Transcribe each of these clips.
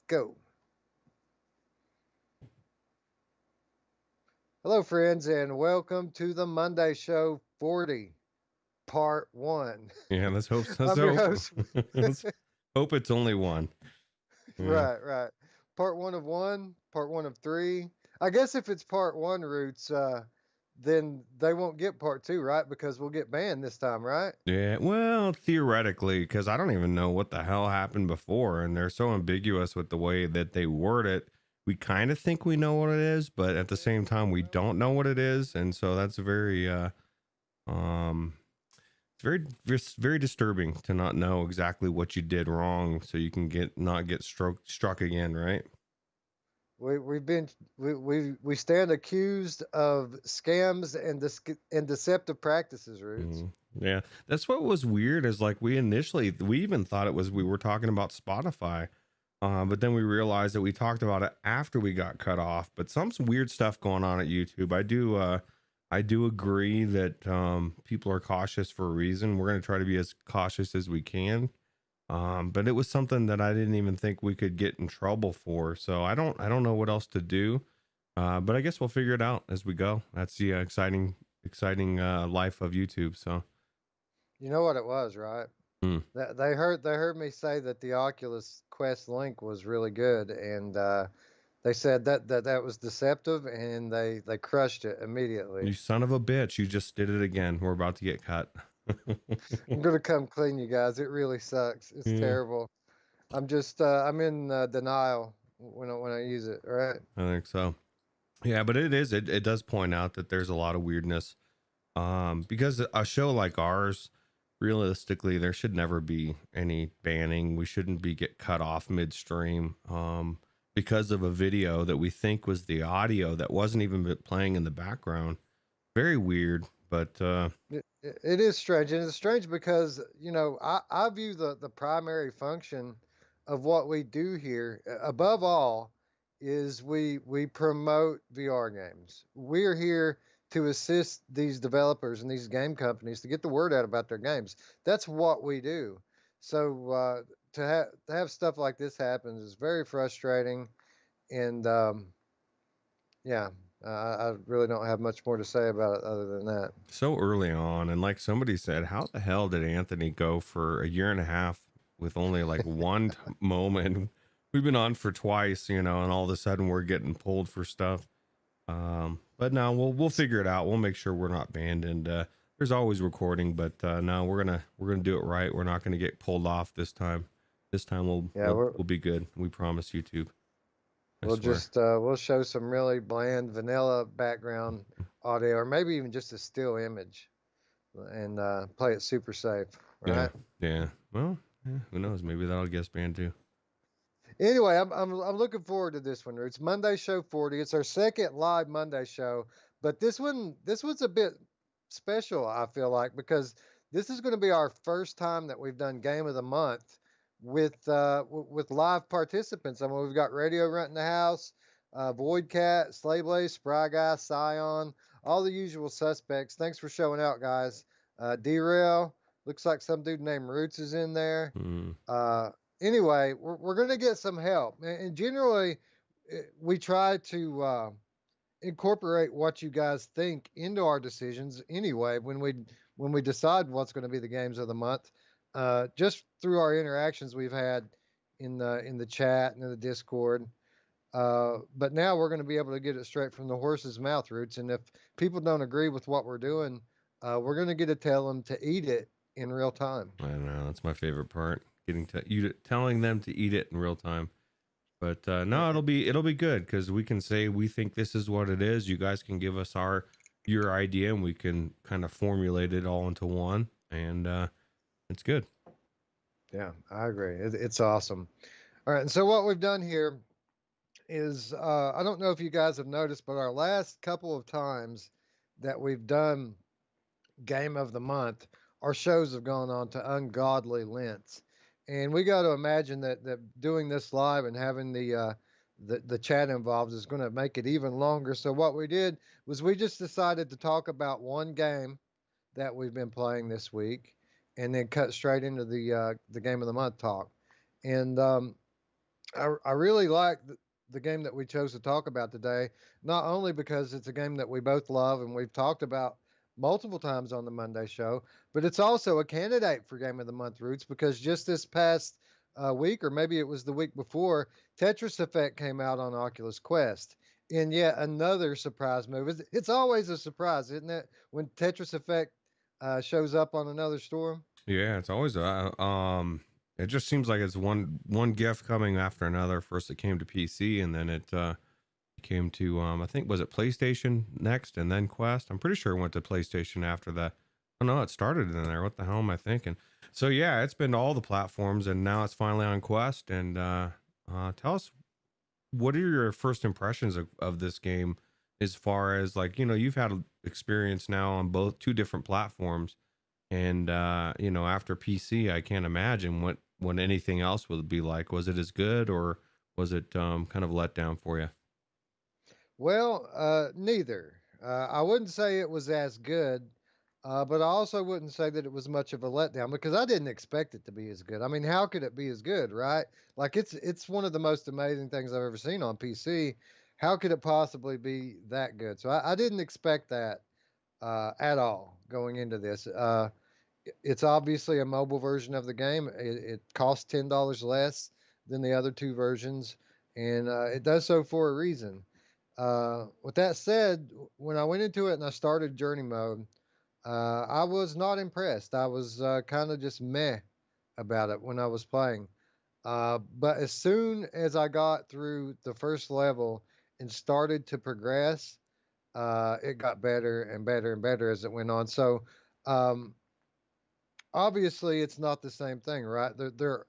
Go. Hello, friends, and welcome to the Monday Show 40, Part 1. Yeah, let's I'm your hope. host. Let's hope it's only one. Yeah. Right. Part 1 of 1, Part 1 of 3. I guess if it's Part 1, Roots, then they won't get Part 2, right? Because we'll get banned this time, right? Yeah, well, theoretically, because I don't even know what the hell happened before, and they're so ambiguous with the way that they word it. We kind of think we know what it is, but at the same time, we don't know what it is, and so that's um, it's very disturbing to not know exactly what you did wrong, so you can not get struck again, right? We've been we stand accused of scams and deceptive practices, Roots. Yeah, that's what was weird. Is like we even thought we were talking about Spotify. But then we realized that we talked about it after we got cut off. But some weird stuff going on at YouTube. I do agree that people are cautious for a reason. We're going to try to be as cautious as we can. But it was something that I didn't even think we could get in trouble for. So I don't know what else to do. But I guess we'll figure it out as we go. That's the exciting life of YouTube. So You know what it was, right? hmm. They heard me say that the Oculus Quest link was really good, and they said that was deceptive, and they crushed it immediately. You son of a bitch! You just did it again. We're about to get cut. I'm gonna come clean, you guys. It really sucks. It's Yeah. terrible. I'm in denial when I use it. Right? I think so. Yeah, but it does point out that there's a lot of weirdness. Because a show like ours, realistically, there should never be any banning. We shouldn't be get cut off midstream. Because of a video that we think was the audio that wasn't even playing in the background. Very weird, but It is strange, and it's strange because I view the primary function of what we do here, above all, is we promote VR games. We're here to assist these developers and these game companies to get the word out about their games. That's what we do. So to have stuff like this happen is very frustrating, and yeah, I really don't have much more to say about it other than that. so early on, and like somebody said, how the hell did Anthony go for a year and a half with only like one moment? We've been on for twice, and all of a sudden we're getting pulled for stuff. But no, we'll figure it out. We'll make sure we're not banned, and there's always recording, but no, we're gonna do it right. We're not gonna get pulled off this time. This time Yeah, we'll be good. We promise YouTube. I we'll swear. just we'll show some really bland vanilla background audio, or maybe even just a still image, and play it super safe. Yeah, Right. yeah. Well, yeah, who knows? Maybe that'll get us banned too. Anyway, I'm looking forward to this one. It's Monday Show 40. It's our second live Monday show, but this one's a bit special. I feel like because this is going to be our first time that we've done Game of the Month with live participants. I mean, we've got Radio Runt in the house, Void Cat, Slay Blaze, Spry Guy, Scion, all the usual suspects. Thanks for showing out, guys. Derail, looks like some dude named Roots is in there. Mm. Uh, anyway, we're going to get some help. And generally, we try to incorporate what you guys think into our decisions anyway when we decide what's going to be the games of the month. Just through our interactions we've had in the chat and in the Discord. But now we're going to be able to get it straight from the horse's mouth, Roots. And if people don't agree with what we're doing, we're going to get to tell them to eat it in real time. I don't know. That's my favorite part. Getting to eat it, telling them to eat it in real time. But no, it'll be good because we can say we think this is what it is. You guys can give us your idea, and we can kind of formulate it all into one, and it's good. Yeah, I agree. It's awesome. All right, and so what we've done here is I don't know if you guys have noticed, but our last couple of times that we've done Game of the Month, our shows have gone on to ungodly lengths, and we got to imagine that doing this live and having the chat involved is going to make it even longer. So what we did was we just decided to talk about one game that we've been playing this week, and then cut straight into the Game of the Month talk. And I really like the game that we chose to talk about today, not only because it's a game that we both love and we've talked about multiple times on the Monday show, but it's also a candidate for Game of the Month, Roots, because just this past week, or maybe it was the week before, Tetris Effect came out on Oculus Quest. In yet another surprise move. It's always a surprise, isn't it, when Tetris Effect shows up on another store? Yeah, it's always it just seems like it's one gift coming after another. First it came to PC, and then it came to I think, was it PlayStation next and then Quest? I'm pretty sure it went to PlayStation after that. Oh no, it started in there. What the hell am I thinking? So yeah, it's been to all the platforms, and now it's finally on Quest. And tell us, what are your first impressions of this game, as far as, like, you've had experience now on both two different platforms, and after PC, I can't imagine what anything else would be like. Was it as good, or was it kind of let down for you? Well, neither. I wouldn't say it was as good, but I also wouldn't say that it was much of a letdown because I didn't expect it to be as good. I mean, how could it be as good, right? Like it's one of the most amazing things I've ever seen on PC. How could it possibly be that good? So I didn't expect that at all going into this. It's obviously a mobile version of the game. It costs $10 less than the other two versions, and it does so for a reason. With that said, when I went into it and I started journey mode, I was not impressed. I was kind of just meh about it when I was playing. But as soon as I got through the first level and started to progress, it got better and better and better as it went on. So um, obviously, it's not the same thing, right? There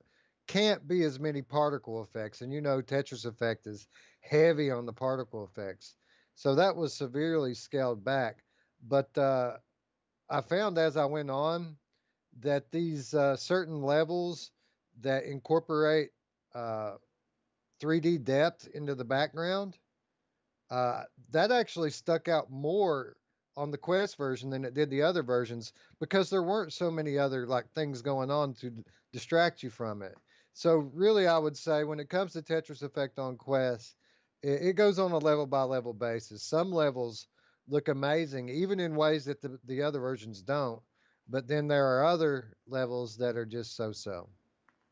can't be as many particle effects, and Tetris Effect is heavy on the particle effects, so that was severely scaled back. But I found as I went on that these certain levels that incorporate uh, 3D depth into the background, uh, that actually stuck out more on the Quest version than it did the other versions because there weren't so many other like things going on to distract you from it. So really, I would say when it comes to Tetris Effect on Quest, it goes on a level by level basis. Some levels look amazing, even in ways that the other versions don't. But then there are other levels that are just so so.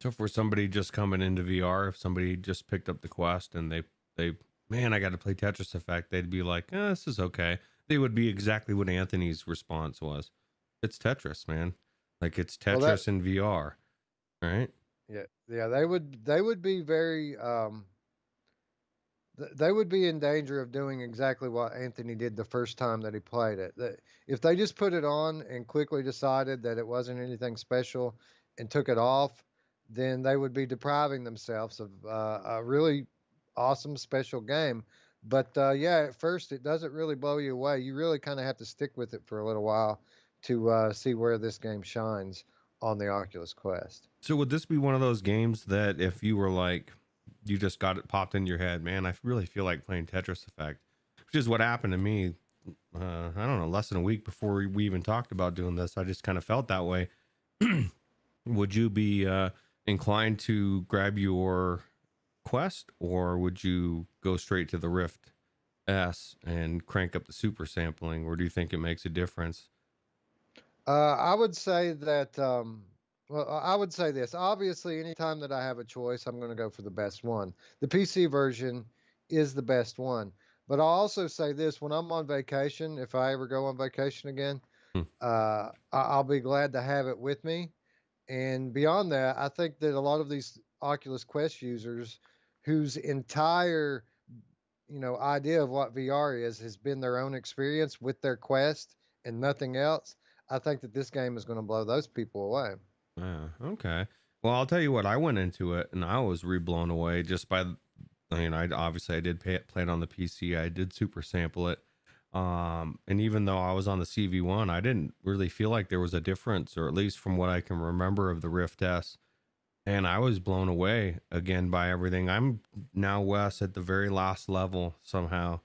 So for somebody just coming into VR, if somebody just picked up the Quest and they man, I got to play Tetris Effect, they'd be like, this is okay. They would be exactly what Anthony's response was. It's Tetris, man. Like, it's Well, that Tetris in VR, right? yeah, they would be very they would be in danger of doing exactly what Anthony did the first time that he played it. If they just put it on and quickly decided that it wasn't anything special and took it off, then they would be depriving themselves of a really awesome special game. But yeah, at first it doesn't really blow you away. You really kind of have to stick with it for a little while to see where this game shines on the Oculus Quest. So would this be one of those games that, if you were like, you just got it popped in your head, man, I really feel like playing Tetris Effect, which is what happened to me. I don't know, less than a week before we even talked about doing this, I just kind of felt that way. Would you be inclined to grab your Quest, or would you go straight to the Rift S and crank up the super sampling, or do you think it makes a difference? I would say that, well, I would say this. Obviously, anytime that I have a choice, I'm going to go for the best one. The PC version is the best one. But I'll also say this when I'm on vacation, if I ever go on vacation again, Hmm. I'll be glad to have it with me. And beyond that, I think that a lot of these Oculus Quest users whose entire idea of what VR is has been their own experience with their Quest and nothing else. I think that this game is going to blow those people away. Yeah, okay. Well, I'll tell you what, I went into it and I was blown away just by, I obviously I did play it on the PC. I did super sample it. And even though I was on the CV1, I didn't really feel like there was a difference, or at least from what I can remember of the Rift S. And I was blown away again by everything. I'm now, Wes, at the very last level somehow.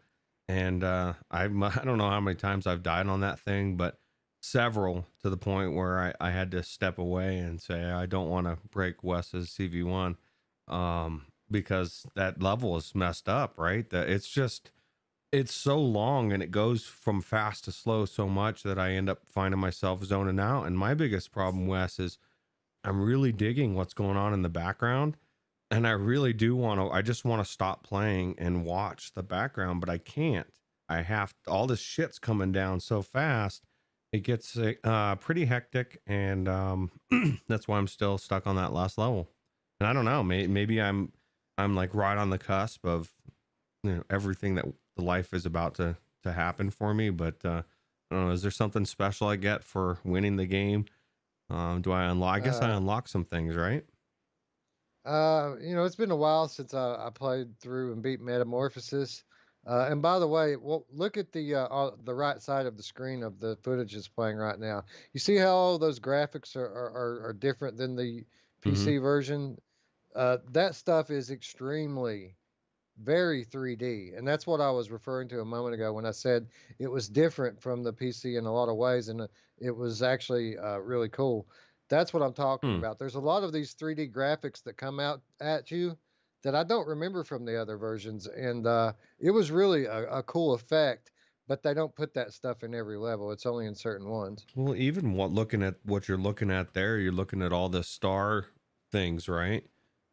And I don't know how many times I've died on that thing, but several, to the point where I had to step away and say, I don't want to break Wes's CV1. because that level is messed up, right? That it's just it's so long and it goes from fast to slow so much that I end up finding myself zoning out. And my biggest problem, Wes, is I'm really digging what's going on in the background. And I really do want to, I just want to stop playing and watch the background, but I can't. I have all this shit's coming down so fast. It gets pretty hectic. And that's why I'm still stuck on that last level. And I don't know, maybe I'm like right on the cusp of, you know, everything that the life is about to happen for me. But I don't know, is there something special I get for winning the game? Do I unlock? I guess I unlock some things, right? You know, it's been a while since I played through and beat Metamorphosis. And by the way, well, look at the right side of the screen of the footage that's playing right now. You see how all those graphics are different than the Mm-hmm. PC version? That stuff is extremely very 3D. And that's what I was referring to a moment ago when I said it was different from the PC in a lot of ways. And it was actually really cool. That's what I'm talking Hmm. about. There's a lot of these 3D graphics that come out at you that I don't remember from the other versions. And it was really a cool effect, but they don't put that stuff in every level. It's only in certain ones. Well, even what looking at what you're looking at there, you're looking at all the star things, right?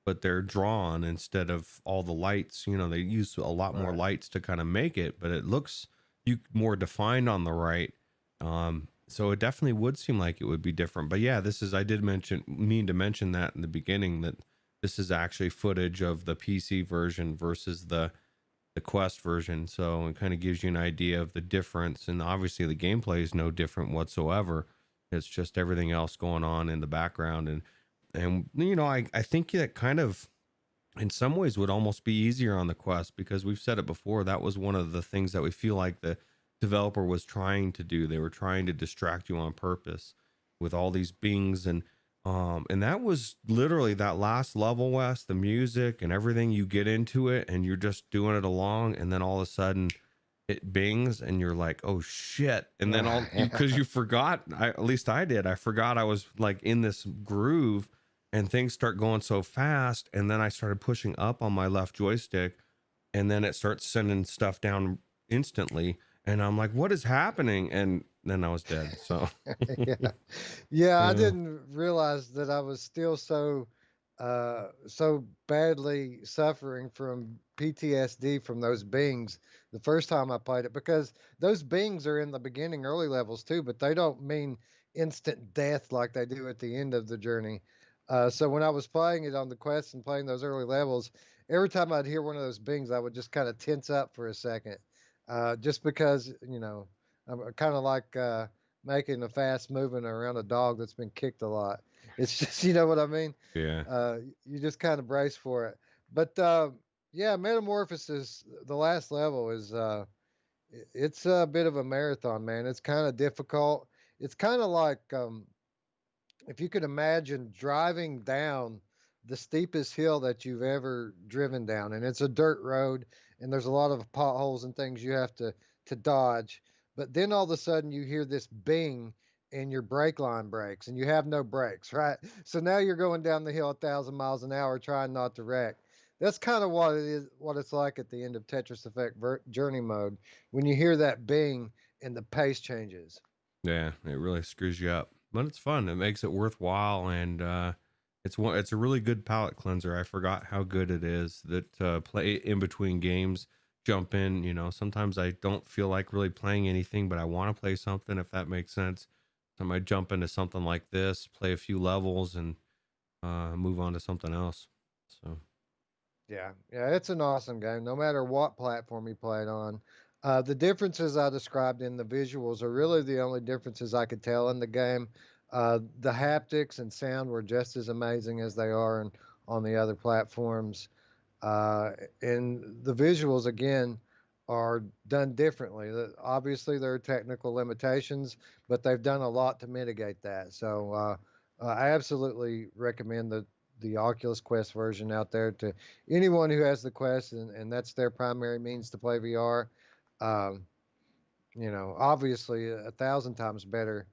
But they're drawn instead of all the lights. You know, they use a lot more Right. lights to kind of make it, but it looks you more defined on the right. So it definitely would seem like it would be different. But yeah, this is I did mean to mention that in the beginning that this is actually footage of the PC version versus the Quest version. So it kind of gives you an idea of the difference. And obviously the gameplay is no different whatsoever. It's just everything else going on in the background. And you know, I think that kind of in some ways would almost be easier on the Quest because we've said it before. That was one of the things that we feel like the developer was trying to do. They were trying to distract you on purpose with all these bings and that was literally that last level, West, the music and everything. You get into it and you're just doing it along, and then all of a sudden it bings and you're like, oh shit. And then all you because you forgot, at least I did, I forgot I was like in this groove and things start going so fast. And then I started pushing up on my left joystick and then it starts sending stuff down instantly. And I'm like, what is happening? And then I was dead. So Yeah. Yeah, I yeah. didn't realize that I was still so badly suffering from PTSD from those bings the first time I played it because those bings are in the beginning early levels too, but they don't mean instant death like they do at the end of the journey. So when I was playing it on the quest and playing those early levels, every time I'd hear one of those bings, I would just kind of tense up for a second, just because I'm kind of like making a fast movement around a dog that's been kicked a lot. It's just, you know what I mean? Yeah. You just kind of brace for it. But yeah, Metamorphosis, the last level is it's a bit of a marathon, man. It's kind of difficult. It's kind of like if you could imagine driving down the steepest hill that you've ever driven down, and it's a dirt road, and there's a lot of potholes and things you have to dodge. But then all of a sudden you hear this bing, and your brake line breaks, and you have no brakes, right? So now you're going down the hill 1,000 miles an hour trying not to wreck. That's kind of what it is, what it's like at the end of Tetris Effect Journey mode when you hear that bing and the pace changes. Yeah, it really screws you up, but it's fun. It makes it worthwhile, and it's a really good palate cleanser. I forgot how good it is that play in between games, jump in. You know, sometimes I don't feel like really playing anything, but I want to play something. If that makes sense, so I might jump into something like this, play a few levels, and move on to something else. So Yeah, yeah, it's an awesome game, no matter what platform you play it on. The differences I described in the visuals are really the only differences I could tell in the game. The haptics and sound were just as amazing as they are on the other platforms. And the visuals, again, are done differently. Obviously, there are technical limitations, but they've done a lot to mitigate that. So I absolutely recommend the Oculus Quest version out there to anyone who has the Quest, and that's their primary means to play VR. Um, Obviously, 1,000 times better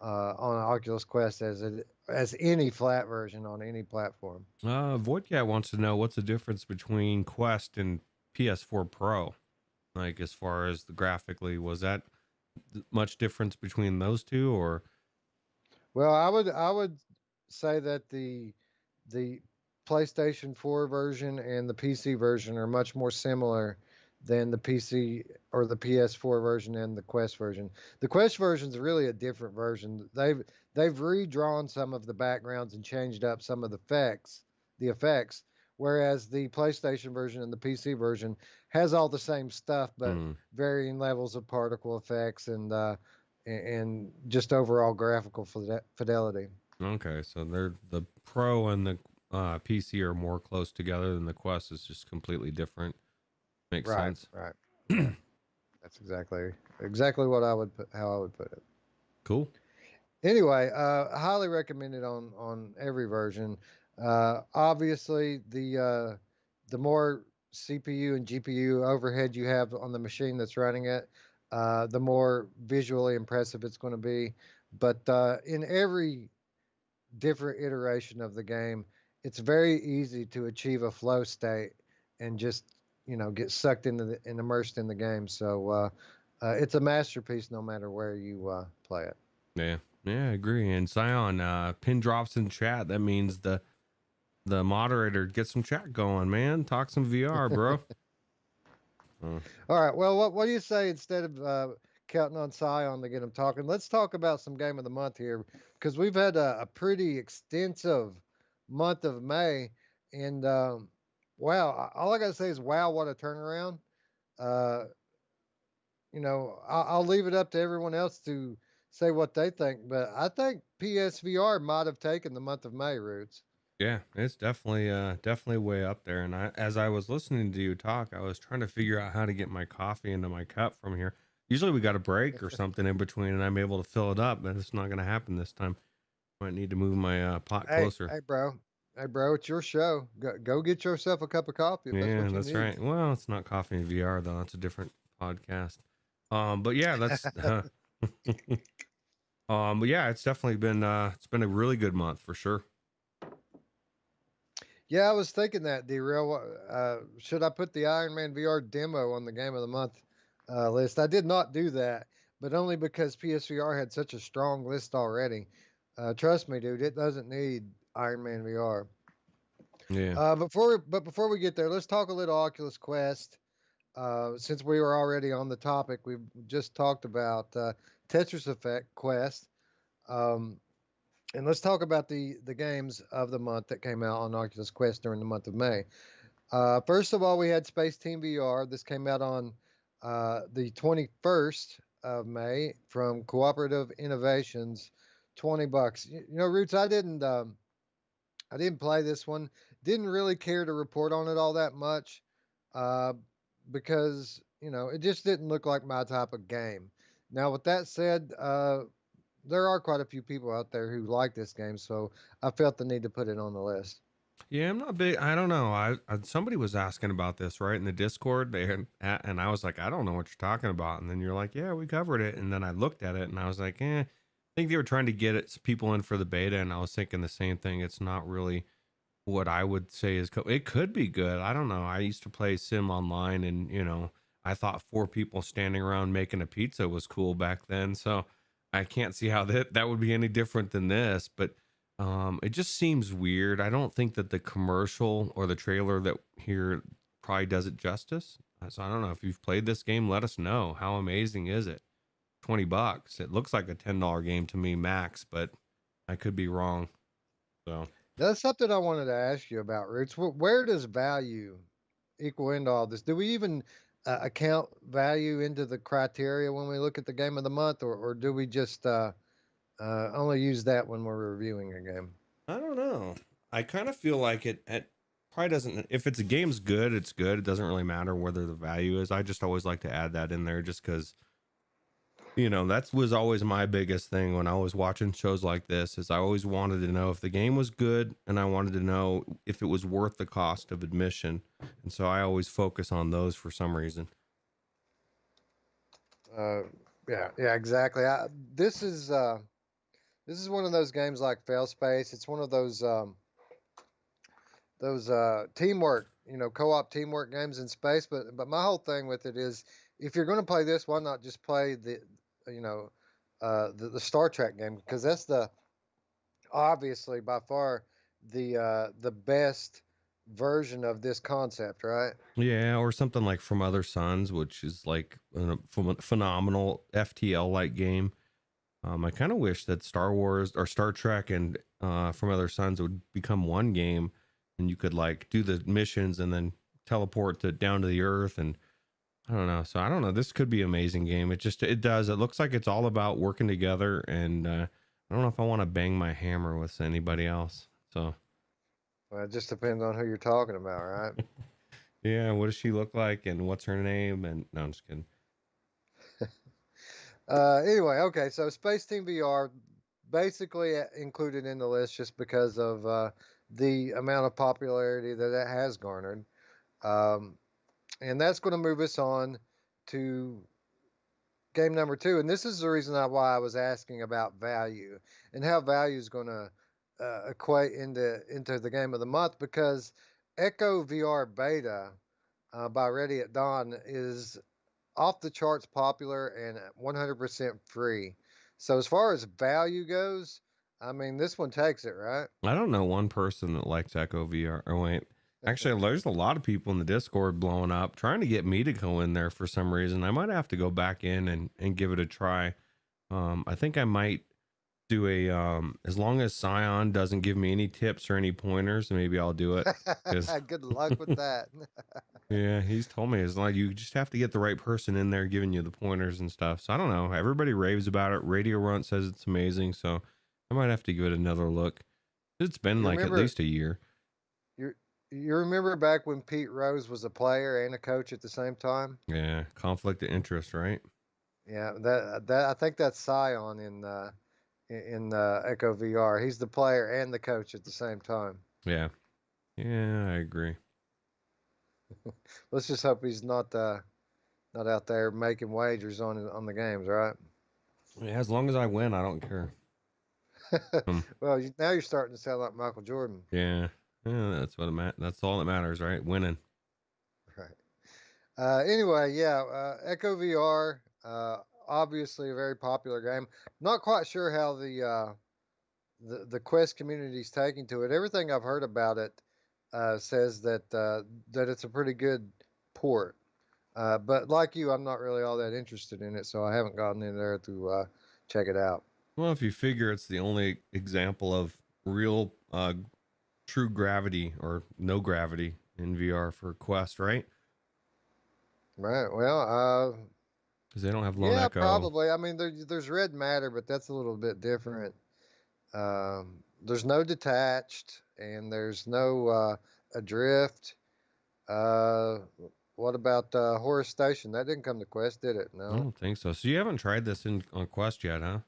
on an Oculus Quest as any flat version on any platform. Voidcat wants to know what's the difference between Quest and PS4 Pro. Like as far as the graphically, was that much difference between those two, or? Well, I would say that the PlayStation 4 version and the PC version are much more similar than the PC or the PS4 version and the Quest version. The Quest version is really a different version. They've redrawn some of the backgrounds and changed up some of the effects, whereas the PlayStation version and the PC version has all the same stuff but Hmm. varying levels of particle effects and just overall graphical fidelity. Okay, so they're the Pro and the PC are more close together than the Quest is just completely different. Makes Right, sense. right. Yeah, that's exactly what I would put, how I would put it. Cool. Anyway, highly recommended on every version. Obviously, the more CPU and GPU overhead you have on the machine that's running it, the more visually impressive it's going to be. But in every different iteration of the game, it's very easy to achieve a flow state and just get sucked into and immersed in the game. So it's a masterpiece no matter where you play it. Yeah, yeah, I agree. And Scion, pin drops in chat. That means the moderator get some chat going, man. Talk some VR, bro. All right. Well, what do you say instead of counting on Scion to get him talking? Let's talk about some game of the month here because we've had a pretty extensive month of May, and wow, all I gotta say is wow, what a turnaround. Uh, I'll leave it up to everyone else to say what they think, but I think PSVR might have taken the month of May, Roots. Yeah, it's definitely way up there. And as I was listening to you talk, I was trying to figure out how to get my coffee into my cup from here. Usually we got a break or something in between, and I'm able to fill it up, but it's not going to happen this time. Might need to move my pot Hey, closer. hey, bro, it's your show. Go get yourself a cup of coffee if that's Yeah, what you that's need. right. Well, it's not coffee and VR though. That's a different podcast. But yeah, that's but yeah, it's been a really good month for sure. Yeah, I was thinking that, Derail. Should I put the Iron Man VR demo on the game of the month list? I did not do that, but only because PSVR had such a strong list already. Trust me, dude, it doesn't need Iron Man VR. Yeah. Before we get there, let's talk a little Oculus Quest. Since we were already on the topic, we've just talked about Tetris Effect Quest. Um, and let's talk about the games of the month that came out on Oculus Quest during the month of May. First of all, we had Space Team VR. This came out on the 21st of May from Cooperative Innovations. $20. Roots. I didn't play this one. Didn't really care to report on it all that much, uh, because it just didn't look like my type of game. Now, with that said, there are quite a few people out there who like this game, so I felt the need to put it on the list. Yeah, I'm not big. I don't know. I somebody was asking about this right in the Discord. And I was like, I don't know what you're talking about. And then you're like, yeah, we covered it. And then I looked at it and I was like, I think they were trying to get people in for the beta. And I was thinking the same thing. It's not really what I would say is. It could be good. I don't know. I used to play Sim Online, and I thought four people standing around making a pizza was cool back then. So I can't see how that would be any different than this, but. It just seems weird. I don't think that the commercial or the trailer that here probably does it justice. So I don't know if you've played this game. Let us know. How amazing is it? $20. It looks like a $10 game to me max, but I could be wrong. So That's something I wanted to ask you about, Roots. Where does value equal into all this? Do we even account value into the criteria when we look at the game of the month, or do we just only use that when we're reviewing a game? I don't know. I kind of feel like it probably doesn't. If it's a game's good, it's good. It doesn't really matter whether the value is. I just always like to add that in there just because that was always my biggest thing when I was watching shows like this is I always wanted to know if the game was good, and I wanted to know if it was worth the cost of admission. And so I always focus on those for some reason. Uh, yeah, exactly. This is This is one of those games like Fail Space. It's one of those teamwork, co-op teamwork games in space. But my whole thing with it is, if you're going to play this, why not just play you know, the Star Trek game? Because that's the obviously by far the best version of this concept, right? Yeah, or something like From Other Suns, which is like a phenomenal FTL like game. I kind of wish that Star Wars or Star Trek and From Other Suns would become one game, and you could like do the missions and then teleport to down to the Earth. And I don't know. So I don't know. This could be an amazing game. It does. It looks like it's all about working together, and I don't know if I want to bang my hammer with anybody else. So Well, it just depends on who you're talking about, right? yeah, what does she look like, and what's her name? And no, I'm just kidding. Anyway, okay, so Space Team VR basically included in the list just because of the amount of popularity that it has garnered. Um, and that's going to move us on to game number two. And this is the reason why I was asking about value and how value is going to equate into the game of the month, because Echo VR Beta by Ready at Dawn is off the charts popular and 100% free. So as far as value goes, I mean, this one takes it, right? I don't know one person that likes Echo VR. Or wait, actually, there's a lot of people in the Discord blowing up trying to get me to go in there for some reason. I might have to go back in and give it a try. I think I might do a as long as Scion doesn't give me any tips or any pointers, maybe I'll do it. Good luck with that. Yeah, he's told me it's like you just have to get the right person in there giving you the pointers and stuff. So I don't know. Everybody raves about it. Radio Runt says it's amazing. So I might have to give it another look. It's been You like at remember least a year. you you remember back when Pete Rose was a player and a coach at the same time? Yeah, conflict of interest, right? Yeah, that I think that's Scion in Echo VR. He's the player and the coach at the same time. Yeah, yeah, I agree. Let's just hope he's not out there making wagers on the games, right? Yeah, as long as I win, I don't care. Well, now you're starting to sound like Michael Jordan. Yeah, yeah, that's all that matters, right? Winning. Right. Anyway, yeah, Echo VR, obviously a very popular game. Not quite sure how the Quest community is taking to it. Everything I've heard about it says that it's a pretty good port. But like you, I'm not really all that interested in it, so I haven't gotten in there to check it out. Well, if you figure it's the only example of real true gravity or no gravity in VR for Quest, right? Right. Well, Because they don't have lone yeah, echo. probably. I mean, there's red matter, but that's a little bit different. There's no detached, and there's no adrift. Uh, what about Horus Station? That didn't come to Quest, did it? I No. don't think so. So you haven't tried this on Quest yet, huh?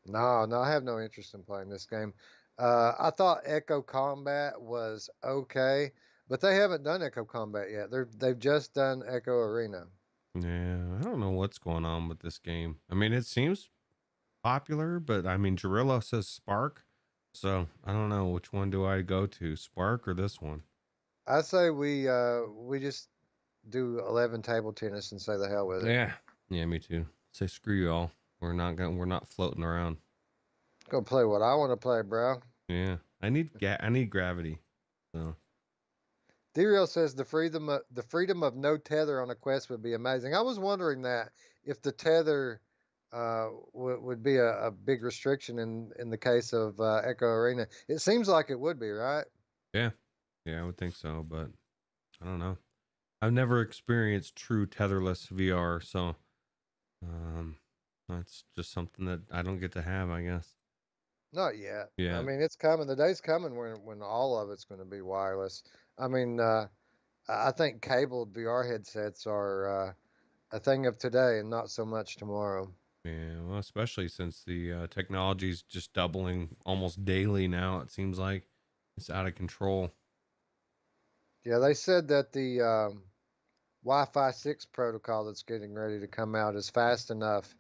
No, I have no interest in playing this game. I thought Echo Combat was okay, but they haven't done Echo Combat yet. They've just done Echo Arena. Yeah, I don't know what's going on with this game. I mean, it seems popular, but I mean, Jarilla says Spark, so I don't know which one do I go to, Spark or this one. I say we just do 11 table tennis and say the hell with it. Yeah, me too. Say screw you all. We're not floating around. Go play what I want to play, bro. Yeah, I need gravity. So D-Real says the freedom of no tether on a Quest would be amazing. I was wondering that if the tether would be a big restriction in the case of Echo Arena. It seems like it would be, right? yeah, yeah, I would think so, but I don't know. I've never experienced true tetherless VR, so that's just something that I don't get to have, I guess. Not yet. I Yeah, mean, it's coming. The day's coming when all of it's going to be wireless. I mean, I think cabled VR headsets are a thing of today and not so much tomorrow. yeah. Well, especially since the technology's just doubling almost daily now. It seems like it's out of control. Yeah, they said that the Wi-Fi 6 protocol that's getting ready to come out is fast enough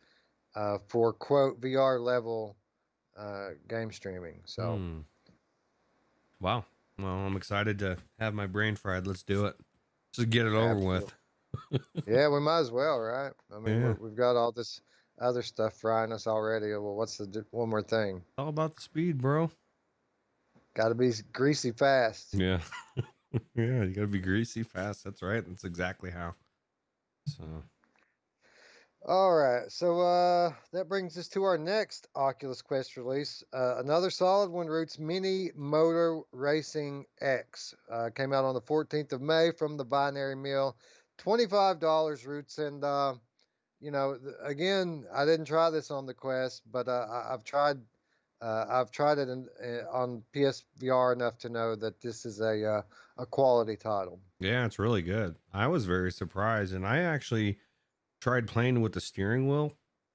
for quote VR level game streaming. So Hmm. Wow. Well, I'm excited to have my brain fried. Let's do it. Just get it over absolutely, with. yeah, we might as well, right? I mean, Yeah. we've got all this other stuff frying us already. Well, what's the one more thing? All about the speed, bro. Got to be greasy fast. Yeah. Yeah. You gotta be greasy fast. That's right. That's exactly how. So All right, so that brings us to our next Oculus Quest release. Another solid one, Roots Mini Motor Racing X. Came out on the 14th of May from the Binary Mill. $25, Roots, and again, I didn't try this on the Quest, but I've tried. I've tried it on PSVR enough to know that this is a quality title. yeah, it's really good. I was very surprised, and I actually tried playing with the steering wheel,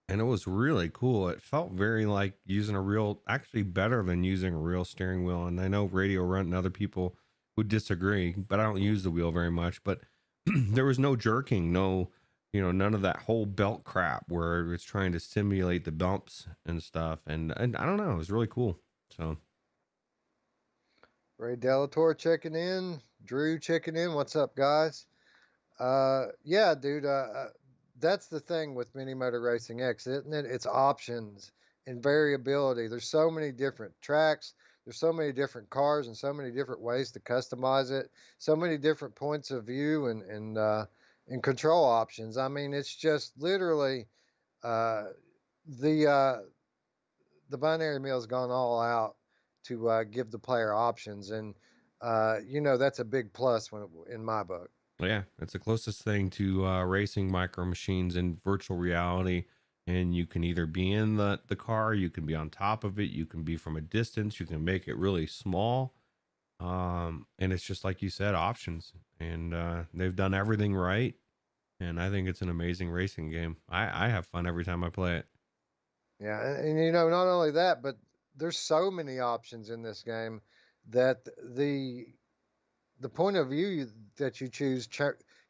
and it was really cool. It felt very like using a real, actually better than using a real steering wheel. And I know Radio Runt and other people would disagree, but I don't use the wheel very much. But there was no jerking, no, none of that whole belt crap where it's trying to simulate the bumps and stuff. And I don't know, it was really cool. So Ray Delator checking in. Drew checking in. What's up, guys? Yeah, dude. That's the thing with Mini Motor Racing X, isn't it? It's options and variability. There's so many different tracks. There's so many different cars and so many different ways to customize it. So many different points of view and control options. I mean, it's just literally uh, the the binary mill's gone all out to give the player options, and that's a big plus in my book. yeah, it's the closest thing to racing micro machines in virtual reality. And you can either be in the car, you can be on top of it, you can be from a distance, you can make it really small. And it's just like you said, options. And they've done everything right. And I think it's an amazing racing game. I have fun every time I play it. Yeah, and not only that, but there's so many options in this game that the point of view that you choose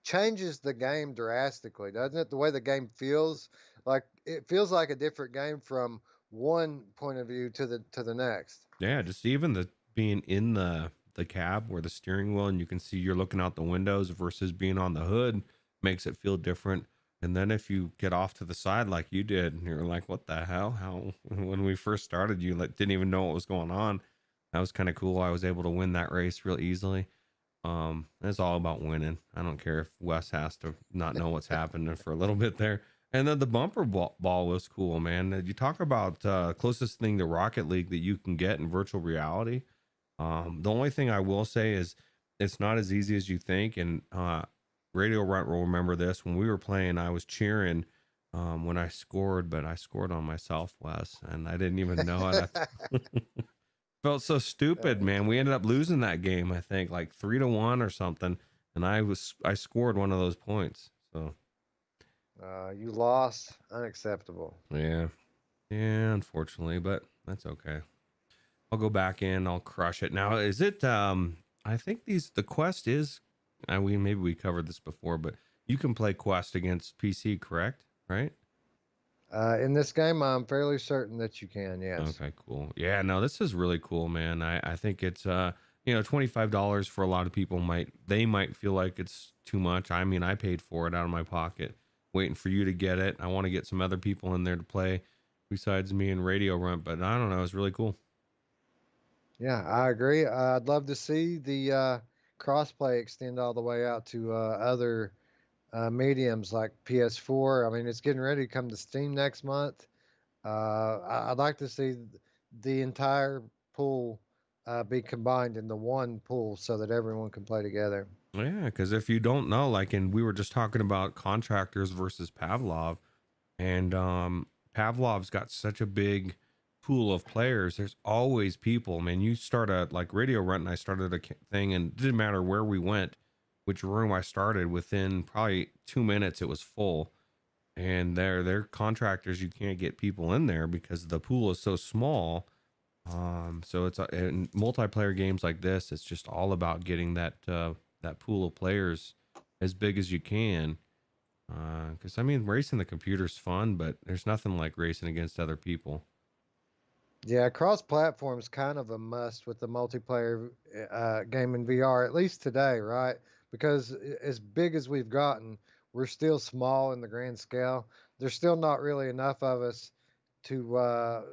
changes the game drastically, doesn't it? The way the game feels, like it feels like a different game from one point of view to the next. Yeah, just even the being in the cab where the steering wheel and you can see you're looking out the windows versus being on the hood makes it feel different. And then if you get off to the side like you did, and you're like, "What the hell? How?" When we first started, you like didn't even know what was going on. That was kind of cool. I was able to win that race real easily. It's all about winning. I don't care if Wes has to not know what's happening for a little bit there. And then the ball was cool, man. You talk about closest thing to Rocket League that you can get in virtual reality. The only thing I will say is it's not as easy as you think. And Radio Runt will remember this. When we were playing, I was cheering when I scored, but I scored on myself, Wes, and I didn't even know it. Felt so stupid, man. We ended up losing that game, I think, like 3-1 or something. And I scored one of those points. So You lost, unacceptable. yeah. Yeah, unfortunately, but that's okay. I'll go back in, I'll crush it. Now, is it I think the quest is we maybe we covered this before, but you can play quest against PC, correct? Right? In this game, I'm fairly certain that you can. Yes. Okay, cool. Yeah, no, this is really cool, man. I think it's $25 for a lot of people might feel like it's too much. I mean, I paid for it out of my pocket, waiting for you to get it. I want to get some other people in there to play besides me and Radio Runt, but I don't know, it's really cool. Yeah, I agree. I'd love to see the crossplay extend all the way out to other mediums like PS4. I mean, it's getting ready to come to Steam next month. I'd like to see the entire pool be combined into one pool so that everyone can play together. Yeah, because if you don't know, like, and we were just talking about contractors versus Pavlov, and Pavlov's got such a big pool of players. There's always people, man. You start a like Radio Runt, and I started a thing, and it didn't matter where we went, which room I started. Within probably 2 minutes, it was full. And they're contractors. You can't get people in there because the pool is so small. So it's in multiplayer games like this, it's just all about getting that pool of players as big as you can. Because I mean, racing the computer's fun, but there's nothing like racing against other people. Yeah, cross-platform is kind of a must with the multiplayer game in VR, at least today, right? Because as big as we've gotten, we're still small in the grand scale. There's still not really enough of us to,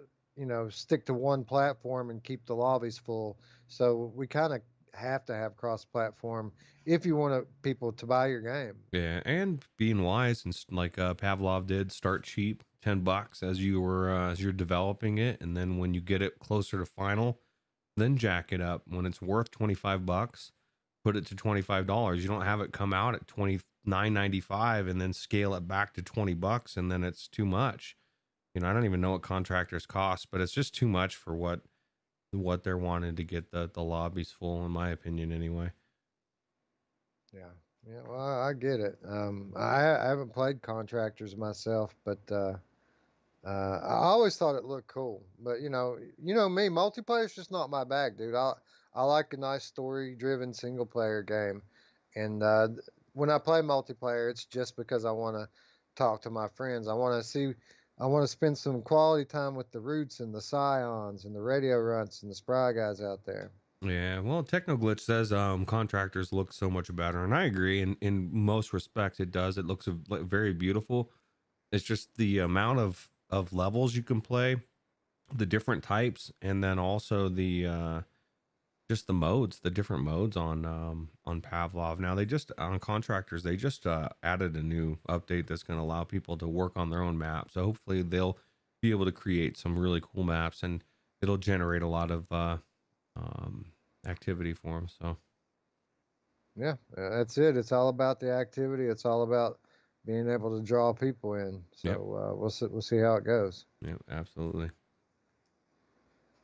stick to one platform and keep the lobbies full. So we kind of have to have cross-platform if you want people to buy your game. Yeah, and being wise and like Pavlov did, start cheap, $10 as you were as you're developing it, and then when you get it closer to final, then jack it up. When it's worth $25, put it to $25. You don't have it come out at 29.95 and then scale it back to $20, and then it's too much. I don't even know what contractors cost, but it's just too much for what they're wanting to get the lobbies full, in my opinion, anyway. Yeah. Yeah, well, I get it. I haven't played Contractors myself, but I always thought it looked cool. But me, multiplayer's just not my bag, dude. I like a nice story-driven single-player game, and when I play multiplayer, it's just because I want to talk to my friends. I want to spend some quality time with the Roots and the Scions and the Radio Runts and the Spry guys out there. Yeah, well, Technoglitch says contractors look so much better, and I agree. In most respects, it does. It looks very beautiful. It's just the amount of levels you can play, the different types, and then also the just the modes, the different modes on Pavlov. Now they just on contractors they just added a new update that's going to allow people to work on their own map. So hopefully they'll be able to create some really cool maps, and it'll generate a lot of um, activity for them. So Yeah, that's it. It's all about the activity. It's all about being able to draw people in. So yep, we'll see how it goes. yep, absolutely.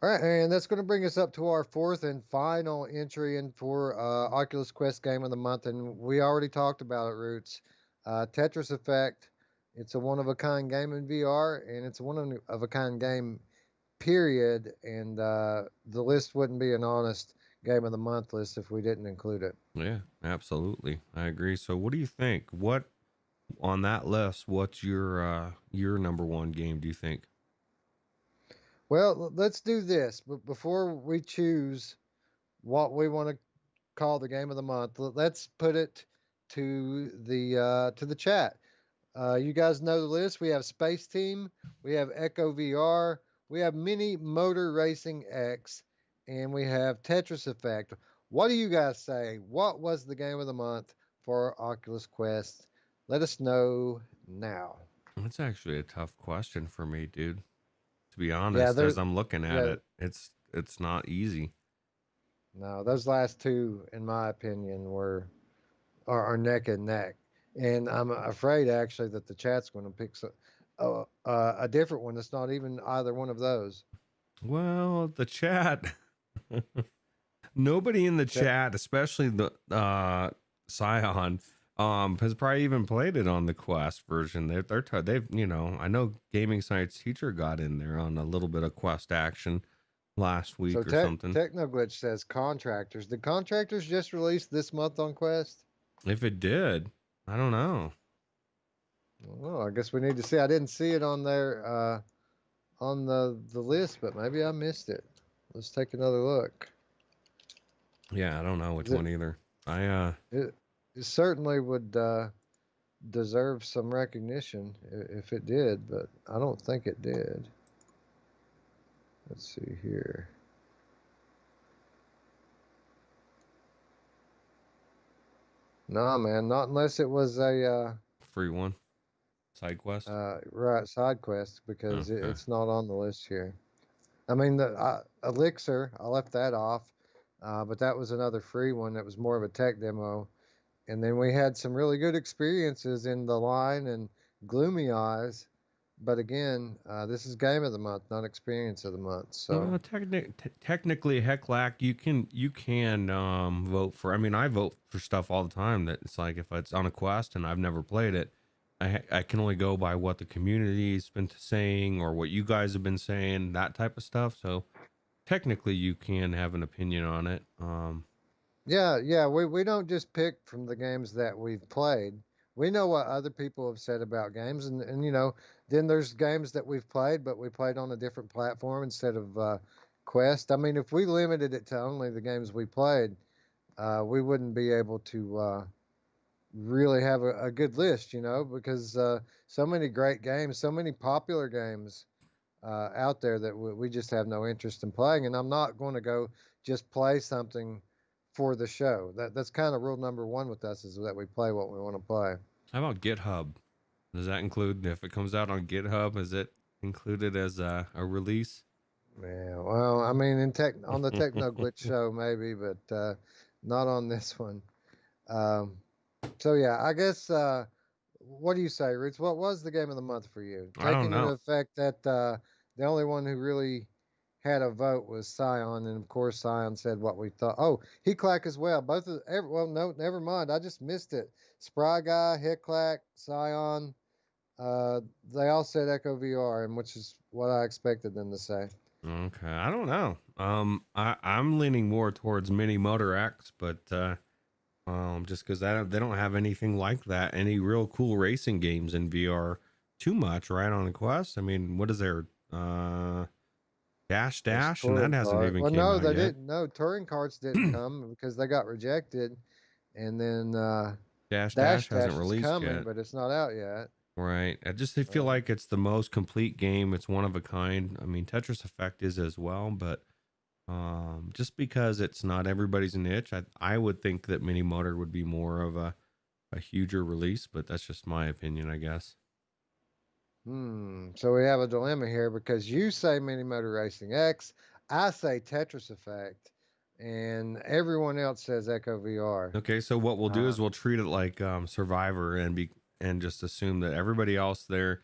All right, and that's going to bring us up to our fourth and final entry in for Oculus Quest Game of the Month, and we already talked about it, Roots. Tetris Effect. It's a one-of-a-kind game in VR, and it's a one-of-a-kind game, period. And the list wouldn't be an honest Game of the Month list if we didn't include it. Yeah, absolutely. I agree. So what do you think? What on that list, what's your number one game, do you think? Well, let's do this. But before we choose what we want to call the game of the month, let's put it to the chat. You guys know the list. We have Space Team, we have Echo VR, we have Mini Motor Racing X, and we have Tetris Effect. What do you guys say? What was the game of the month for Oculus Quest? Let us know now. That's actually a tough question for me, dude. To be Yeah, honest, as there. I'm looking at Yeah, it, it's not easy. no, those last two, in my opinion, are neck and neck. And I'm afraid actually that the chat's going to pick a different one that's not even either one of those. Well, the chat, nobody in the Chat, chat, especially the Scion, has probably even played it on the Quest version. They've I know Gaming Science Teacher got in there on a little bit of Quest action last so week or something. Technoglitch says contractors. Did contractors just release this month on Quest? If it did, I don't know. Well, I guess we need to see. I didn't see it on there on the list, but maybe I missed it. Let's take another look. Yeah, I don't know which It one either. it, it certainly would deserve some recognition if it did, but I don't think it did. Let's see here. Nah, man, not unless it was a Free one side quest. right side quest because Okay. it's not on the list here. I mean, the Elixir, I left that off, but that was another free one that was more of a tech demo. And then we had some really good experiences in the line and Gloomy Eyes. But again, this is game of the month, not experience of the month. So Technically, Hecklack, you can vote for. I mean, I vote for stuff all the time. That it's like if it's on a quest and I've never played it, I can only go by what the community's been saying or what you guys have been saying, that type of stuff. So technically, you can have an opinion on it. yeah, we don't just pick from the games that we've played. we know what other people have said about games, and you know, then there's games that we've played, but we played on a different platform instead of Quest. I mean, if we limited it to only the games we played, we wouldn't be able to really have a good list, you know, because so many great games, so many popular games out there that we just have no interest in playing. And I'm not going to go just play something for the show. That's kind of rule number one with us, is that we play what we want to play. How about GitHub? Does that include, if it comes out on GitHub, is it included as a release? Yeah, well, I mean, on the Techno Glitch show maybe, but not on this one. Um, so yeah, I guess. What do you say, Roots? What was the game of the month for you? I don't Taking into know. effect that the only one who really had a vote was Scion, and of course Scion said what we thought. Oh, Heclack as well. Both of well, no, never mind. I just missed it. Spry Guy, Heclack, Scion. They all said Echo VR, and which is what I expected them to say. Okay, I don't know. I'm leaning more towards Mini Motor X, but just because they don't have anything like that, any real cool racing games in VR too much, right? On the Quest. I mean, what is there? Dash There's Dash, and that touring hasn't card. even Well, came no, out they yet. didn't. No, touring cards didn't come because they got rejected, and then Dash Dash Dash hasn't Dash is released coming, yet. but it's not out yet. Right. I feel Uh, like it's the most complete game. It's one of a kind. I mean, Tetris Effect is as well, but just because it's not everybody's niche, I would think that Mini Motor would be more of a huger release, but that's just my opinion, I guess. So we have a dilemma here because you say Mini Motor Racing X, I say Tetris Effect, and everyone else says Echo VR. Okay, so what we'll do Uh, is we'll treat it like Survivor and just assume that everybody else there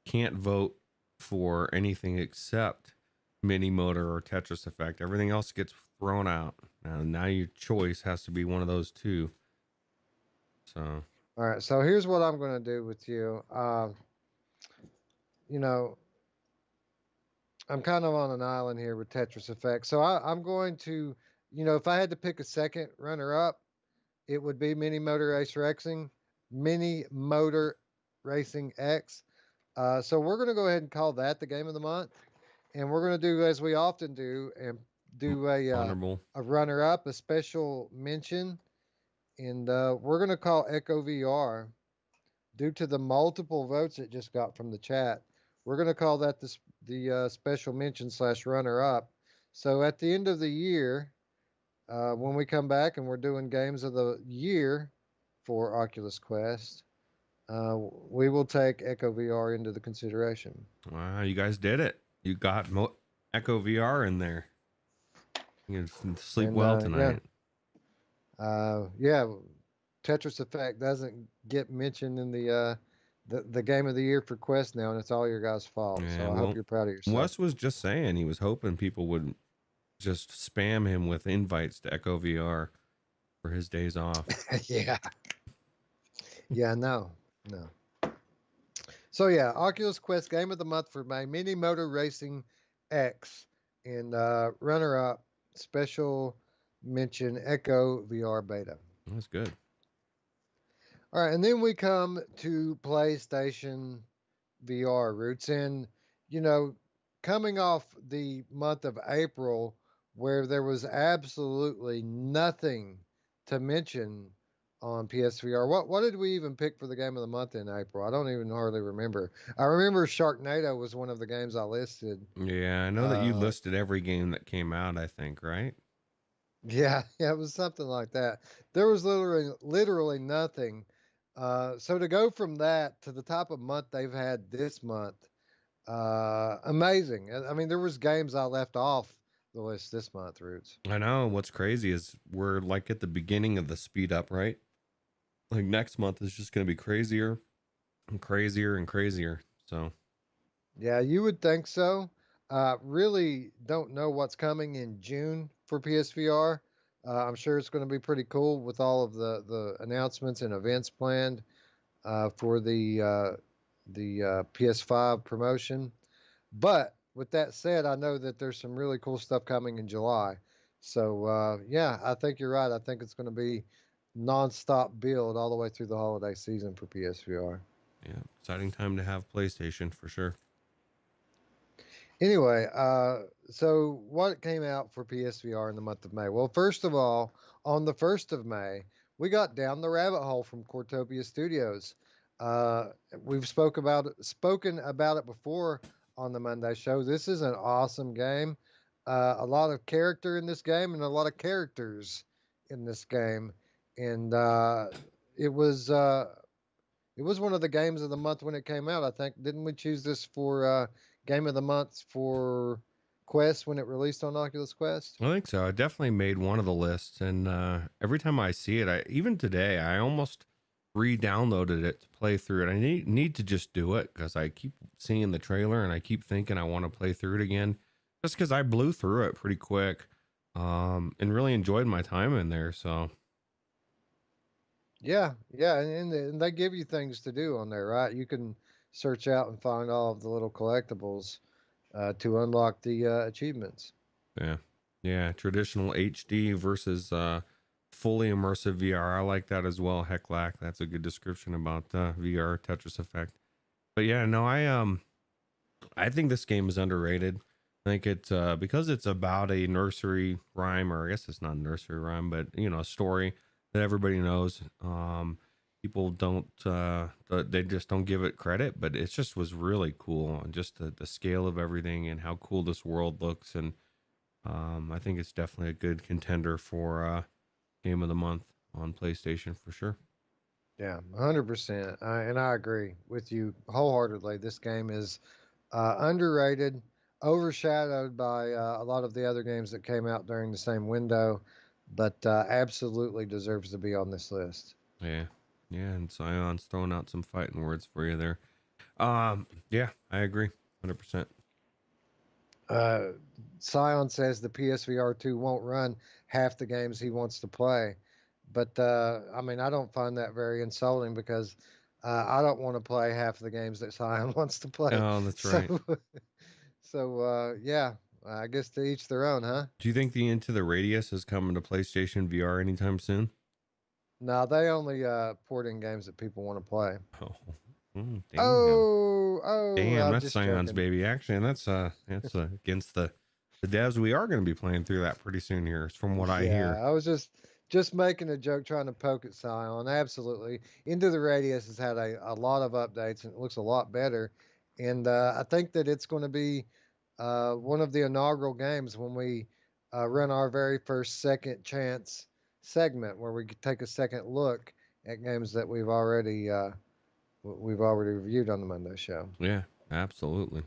can't vote for anything except Mini Motor or Tetris Effect. Everything else gets thrown out. Now your choice has to be one of those two. So all right, so here's what I'm going to do with you. You know, I'm kind of on an island here with Tetris Effect, so I'm going to, you know, if I had to pick a second runner up, it would be Mini Motor Racing X. So we're going to go ahead and call that the game of the month, and we're going to do as we often do and do honorable. a runner up, a special mention, and we're going to call Echo VR due to the multiple votes it just got from the chat. We're going to call that the special mention slash runner up. So at the end of the year, when we come back and we're doing games of the year for Oculus Quest, we will take Echo VR into the consideration. Wow, you guys did it. You got Echo VR in there. You can sleep And well yeah, tonight. yeah, Tetris Effect doesn't get mentioned in the game of the year for Quest now, and it's all your guys' fault. Yeah, So I hope well, you're proud of yourself. Wes was just saying he was hoping people would just spam him with invites to Echo VR for his days off. Yeah, yeah, no. So yeah, Oculus Quest game of the month for May: Mini Motor Racing X, and runner-up special mention Echo VR Beta. That's good. All right, and then we come to PlayStation VR Roots, and you know, coming off the month of April, where there was absolutely nothing to mention on PSVR. What did we even pick for the game of the month in April? I don't even hardly remember. I remember Sharknado was one of the games I listed. Yeah, I know that you Uh, listed every game that came out, I think, right? yeah, yeah, it was something like that. There was literally nothing. So to go from that to the type of month they've had this month, amazing. I mean, there was games I left off the list this month, Roots. I know. What's crazy is we're like at the beginning of the speed up, right? Like next month is just going to be crazier and crazier and crazier. So, Yeah, you would think so. Really don't know what's coming in June for PSVR. I'm sure it's going to be pretty cool with all of the announcements and events planned for the PS5 promotion. But with that said, I know that there's some really cool stuff coming in July. So yeah, I think you're right. I think it's going to be nonstop build all the way through the holiday season for PSVR. Yeah, exciting time to have PlayStation for sure. Anyway, so what came out for PSVR in the month of May? Well, first of all, on the 1st of May, we got Down the Rabbit Hole from Cortopia Studios. Uh, we've spoken about it before on the Monday show. This is an awesome game. A lot of character in this game and a lot of characters in this game, and it was uh, it was one of the games of the month when it came out. I think didn't we choose this for game of the month for Quest when it released on Oculus Quest? I think so. I definitely made one of the lists, and every time I see it, even today, I almost re-downloaded it to play through it. I need to just do it because I keep seeing the trailer and I keep thinking I want to play through it again, just because I blew through it pretty quick, and really enjoyed my time in there. So Yeah, yeah, and they give you things to do on there, right? You can search out and find all of the little collectibles to unlock the achievements. yeah, yeah, traditional HD versus fully immersive VR. I like that as well. Hecklack, that's a good description about VR Tetris Effect. But yeah, no, I think this game is underrated. I think it's because it's about a nursery rhyme, or I guess it's not a nursery rhyme, but a story that everybody knows. People don't they just don't give it credit, but it just was really cool, and just the scale of everything and how cool this world looks. And I think it's definitely a good contender for game of the month on PlayStation for sure. Yeah, 100%. And I agree with you wholeheartedly. This game is underrated, overshadowed by a lot of the other games that came out during the same window, but absolutely deserves to be on this list. Yeah, yeah, and Scion's throwing out some fighting words for you there. Yeah, I agree, 100%. Uh, Scion says the PSVR 2 won't run half the games he wants to play. But I mean, I don't find that very insulting because I don't want to play half the games that Scion wants to play. Oh, that's So, right. yeah, I guess to each their own, huh? Do you think the Into the Radius is coming to PlayStation VR anytime soon? No, they only port in games that people want to play. Oh, damn. Oh, Damn, I'm that's just Scion's joking. baby. Actually, and that's against the devs. We are going to be playing through that pretty soon here, from what I Yeah, hear. I was just making a joke, trying to poke at Scion. Absolutely, Into the Radius has had a lot of updates and it looks a lot better. And I think that it's going to be one of the inaugural games when we run our very first second chance segment, where we could take a second look at games that we've already reviewed on the Monday show. Yeah, absolutely.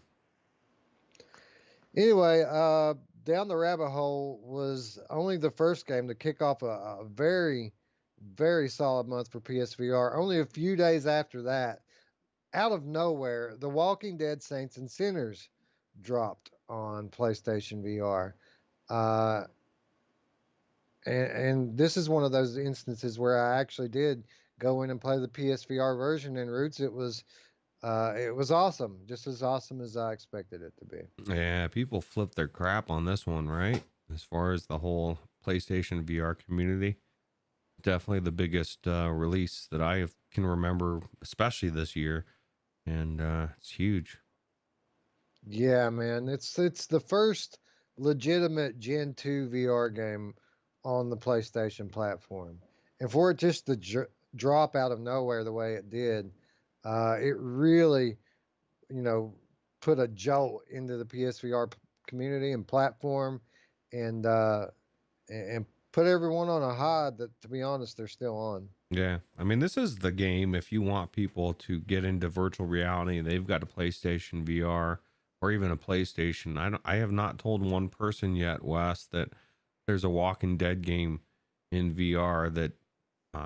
Anyway, Down the Rabbit Hole was only the first game to kick off a very, very solid month for PSVR. Only a few days after that, out of nowhere, The Walking Dead Saints and Sinners dropped on PlayStation VR. Uh, and this is one of those instances where I actually did go in and play the PSVR version. In Roots, it was awesome, just as awesome as I expected it to be. Yeah, people flip their crap on this one, right? As far as the whole PlayStation VR community, definitely the biggest release that can remember, especially this year, and it's huge. Yeah, man, it's the first legitimate Gen 2 VR game on the PlayStation platform, and for it just to drop out of nowhere the way it did, it really, you know, put a jolt into the PSVR community and platform, and and put everyone on a high that, to be honest, they're still on. Yeah, I mean, this is the game if you want people to get into virtual reality. They've got a PlayStation VR or even a PlayStation. I have not told one person yet, Wes, that there's a Walking Dead game in VR that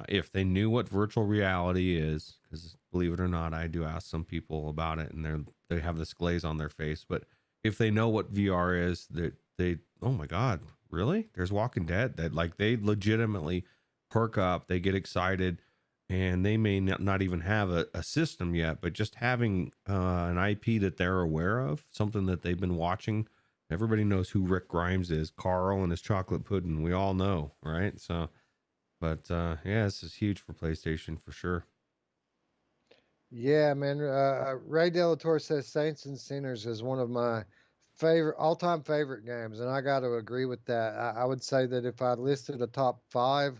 if they knew what virtual reality is, because believe it or not, I do ask some people about it, and they have this glaze on their face. But if they know what VR is, that they oh my god, really? There's Walking Dead. That like they legitimately perk up, they get excited, and they may not even have a system yet, but just having an IP that they're aware of, something that they've been watching. Everybody knows who Rick Grimes is, Carl and his chocolate pudding. We all know, right? So But yeah, this is huge for PlayStation for sure. Yeah, man. Ray Delator says Saints and Sinners is one of my favorite, all-time favorite games, and I got to agree with that. I would say that if I listed a top five,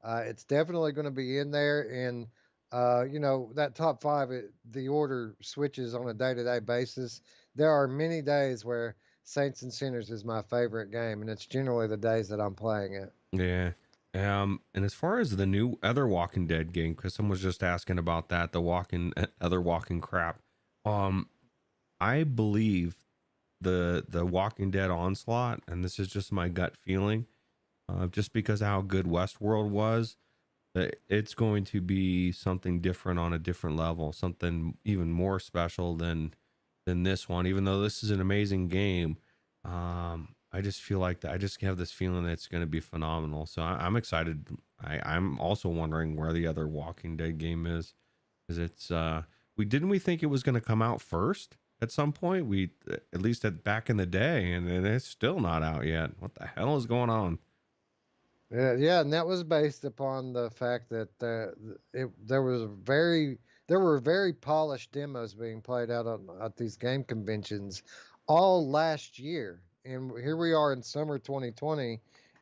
it's definitely going to be in there. And that top five, the order switches on a day-to-day basis. There are many days where Saints and Sinners is my favorite game, and it's generally the days that I'm playing it. Yeah. And as far as the new other Walking Dead game, because someone was just asking about that, the walking other walking crap. Um, I believe the Walking Dead onslaught, and this is just my gut feeling, just because of how good Westworld was, that it's going to be something different on a different level, something even more special than this one. Even though this is an amazing game, I just feel like that. I just have this feeling that it's going to be phenomenal. So I'm excited. I'm also wondering where the other Walking Dead game is, because it's we think it was going to come out first at some point. We at least at back in the day, and it's still not out yet. What the hell is going on? Yeah, and that was based upon the fact that there were very polished demos being played out at these game conventions all last year, and here we are in summer 2020,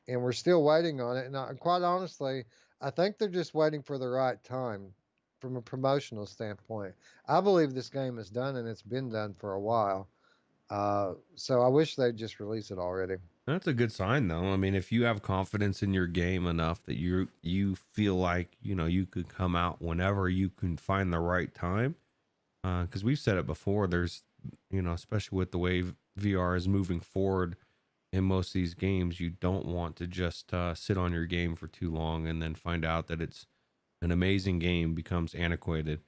and we're still waiting on it. And quite honestly, I think they're just waiting for the right time from a promotional standpoint. I believe this game is done, and it's been done for a while. So I wish they'd just release it already. That's a good sign, though. I mean, if you have confidence in your game enough that you feel like you could come out whenever you can find the right time, because we've said it before. There's especially with the way VR is moving forward in most of these games, you don't want to just sit on your game for too long and then find out that it's an amazing game becomes antiquated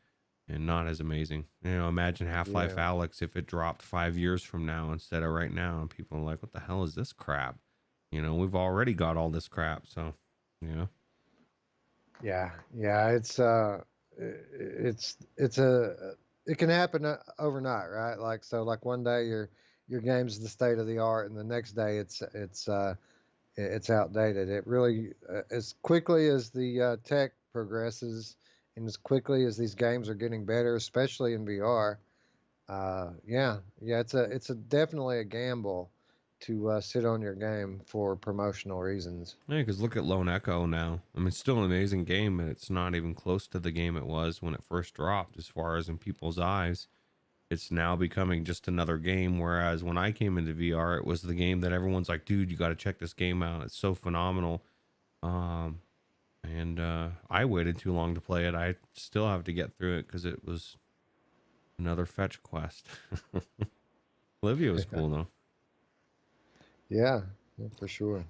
and not as amazing. Imagine Half-Life Yeah. Alex if it dropped 5 years from now instead of right now, and people are like, "What the hell is this crap?" We've already got all this crap, so you know. Yeah, it's a it can happen overnight, right? Like so, like one day your game's the state of the art, and the next day it's outdated. It really as quickly as the tech progresses, and as quickly as these games are getting better, especially in VR. Yeah, it's a definitely a gamble to sit on your game for promotional reasons. Yeah, because look at Lone Echo now. I mean, it's still an amazing game, and it's not even close to the game it was when it first dropped, as far as in people's eyes. It's now becoming just another game. Whereas when I came into VR, it was the game that everyone's like, "Dude, you got to check this game out. It's so phenomenal." Um, and I waited too long to play it. I still have to get through it because it was another fetch quest. Olivia was cool though. Yeah, yeah, for sure.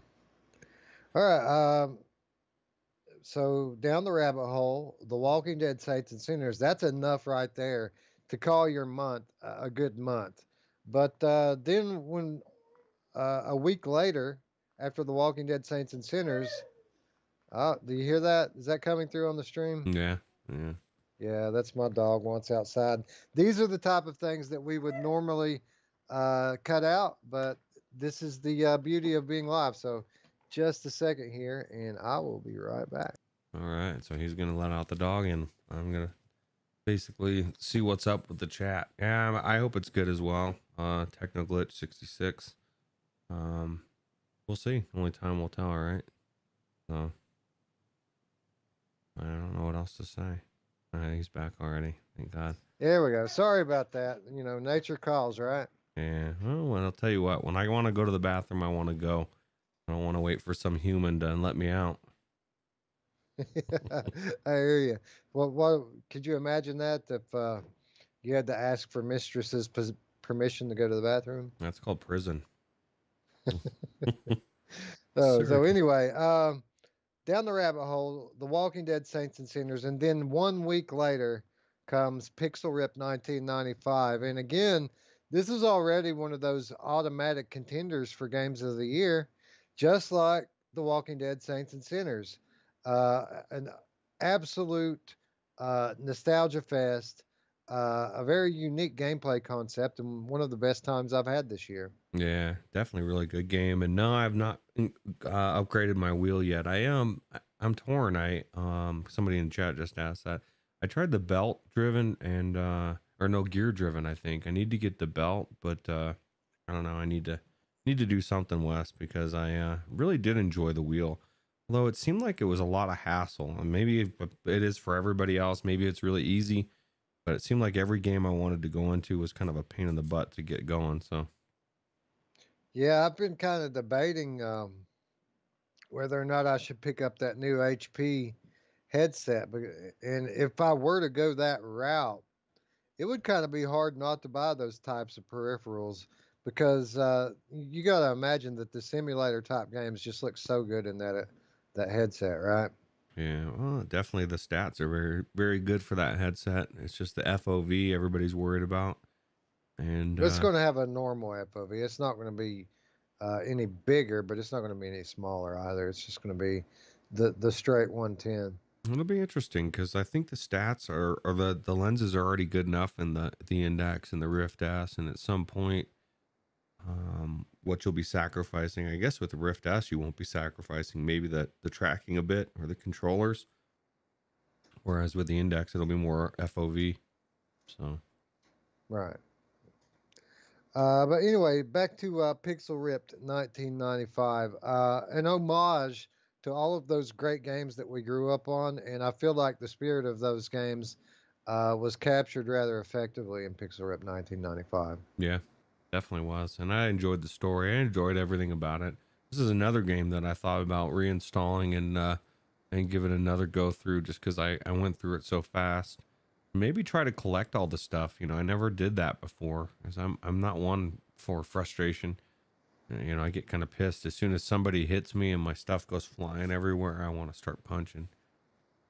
All right. So down the rabbit hole, The Walking Dead Saints and Sinners. That's enough right there to call your month a good month. But then when a week later, after The Walking Dead Saints and Sinners, do you hear that? Is that coming through on the stream? Yeah, yeah. Yeah, that's my dog wants outside. These are the type of things that we would normally cut out, but this is the beauty of being live. So just a second here, and I will be right back. All right. So he's gonna let out the dog, and I'm gonna basically see what's up with the chat. Yeah, I hope it's good as well. Technoglitch 66. Um, we'll see. Only time will tell, right? So I don't know what else to say. He's back already. Thank God. There we go. Sorry about that. Nature calls, right? Yeah. Well, I'll tell you what. When I want to go to the bathroom, I want to go. I don't want to wait for some human to let me out. I hear you. Well, what could you imagine that if you had to ask for mistress's permission to go to the bathroom? That's called prison. So Sir. anyway, down the rabbit hole, The Walking Dead Saints and Sinners, and then 1 week later comes Pixel Rip 1995, and again, this is already one of those automatic contenders for games of the year, just like The Walking Dead Saints and Sinners. An absolute nostalgia fest, a very unique gameplay concept, and one of the best times I've had this year. Yeah, definitely really good game. And no, I've not upgraded my wheel yet. I'm torn. I somebody in chat just asked that. I tried the belt driven and or no, gear driven, I think. I need to get the belt, but I don't know. I need to do something, Wes, because I really did enjoy the wheel. Although it seemed like it was a lot of hassle, and maybe it is for everybody else. Maybe it's really easy, but it seemed like every game I wanted to go into was kind of a pain in the butt to get going. So Yeah, I've been kind of debating whether or not I should pick up that new HP headset. And if I were to go that route, it would kind of be hard not to buy those types of peripherals because you got to imagine that the simulator type games just look so good in that headset, right? yeah, well, definitely the stats are very, very good for that headset. It's just the FOV everybody's worried about. And But it's going to have a normal FOV. It's not going to be any bigger, but it's not going to be any smaller either. It's just going to be the straight 110. it'll be interesting because I think the stats are, or the lenses are already good enough in the index and the Rift S, and at some point, what you'll be sacrificing, I guess, with the Rift S, you won't be sacrificing maybe the tracking a bit or the controllers, whereas with the index, it'll be more FOV. So Right. But anyway, back to Pixel Ripped 1995. An homage to all of those great games that we grew up on, and I feel like the spirit of those games was captured rather effectively in Pixel Ripped 1995. yeah, definitely was, and I enjoyed the story. I enjoyed everything about it. This is another game that I thought about reinstalling and give it another go through just because I went through it so fast. Maybe try to collect all the stuff. I never did that before because I'm not one for frustration. I get kind of pissed as soon as somebody hits me and my stuff goes flying everywhere. I want to start punching.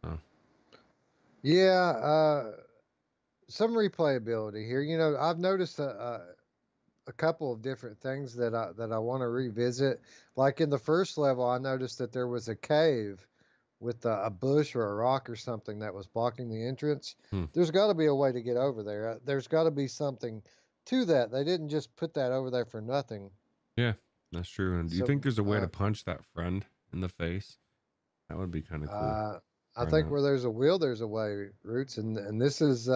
So Yeah, some replayability here. I've noticed a couple of different things that I want to revisit. Like in the first level, I noticed that there was a cave with a bush or a rock or something that was blocking the entrance. hmm. There's got to be a way to get over there. There's got to be something to that. They didn't just put that over there for nothing. Yeah, that's true. And do you So think there's a way to punch that friend in the face? That would be kind of cool. uh, I Or think not? where there's a will, there's a way, Roots, and this is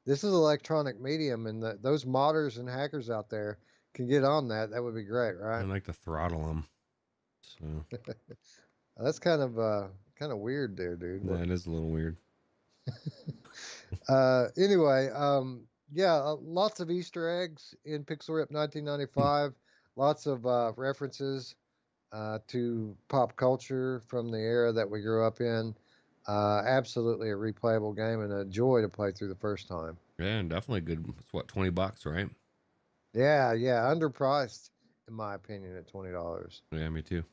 electronic medium, and those modders and hackers out there can get on that. That would be great, I'd right? like to throttle him. So That's kind of weird there, dude. that is a little weird. Anyway, yeah, lots of Easter eggs in Pixel Rip 1995. Lots of references to pop culture from the era that we grew up in. Absolutely a replayable game and a joy to play through the first time. Yeah, and definitely good. It's what, $20, right? Yeah, yeah, underpriced in my opinion at $20. Yeah, me too.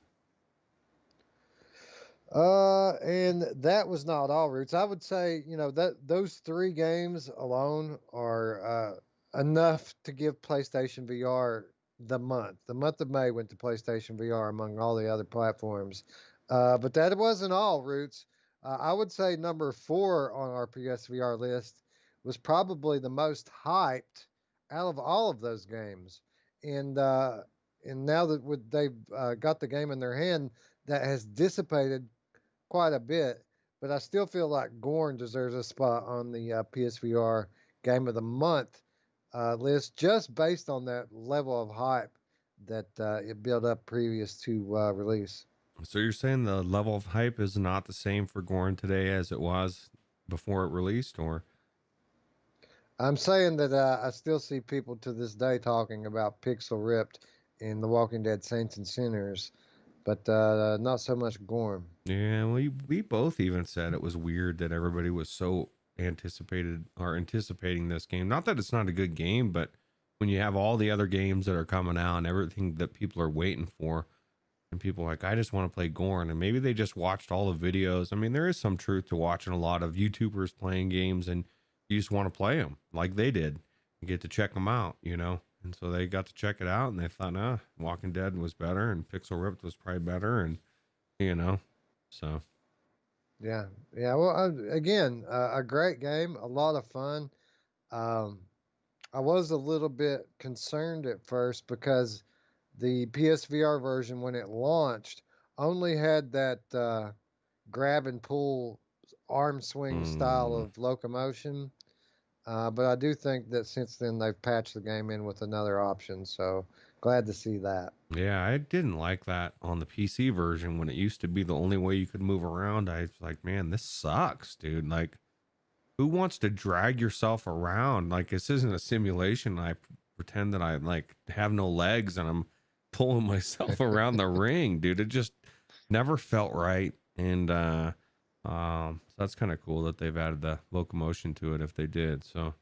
And that was not all, Roots. I would say, that those three games alone are enough to give PlayStation VR the month. The month of May went to PlayStation VR among all the other platforms. But that wasn't all, Roots. I would say number 4 on our PSVR list was probably the most hyped out of all of those games. And now that they've got the game in their hand, that has dissipated quite a bit, but I still feel like Gorn deserves a spot on the PSVR Game of the Month list just based on that level of hype that it built up previous to release. So you're saying the level of hype is not the same for Gorn today as it was before it released, or? I'm saying that I still see people to this day talking about Pixel Ripped in The Walking Dead Saints and Sinners, but not so much Gorn. Yeah, we both even said it was weird that everybody was so anticipating this game. Not that it's not a good game, but when you have all the other games that are coming out and everything that people are waiting for, and people are like, I just want to play Gorn, and maybe they just watched all the videos. I mean, there is some truth to watching a lot of YouTubers playing games, and you just want to play them like they did and get to check them out. And so they got to check it out, and they thought, nah, Walking Dead was better, and Pixel Ripped was probably better, and you know, so Yeah, yeah. Well, again, a great game, a lot of fun. Um, I was a little bit concerned at first because the PSVR version, when it launched, only had that grab and pull arm swing style Mm. of locomotion. But I do think that since then they've patched the game in with another option. So glad to see that. Yeah, I didn't like that on the PC version when it used to be the only way you could move around. I was like, man, this sucks, dude. Like, who wants to drag yourself around? Like, this isn't a simulation. I pretend that I like have no legs and I'm pulling myself around the ring, dude. It just never felt right. And so that's kind of cool that they've added the locomotion to it if they did. So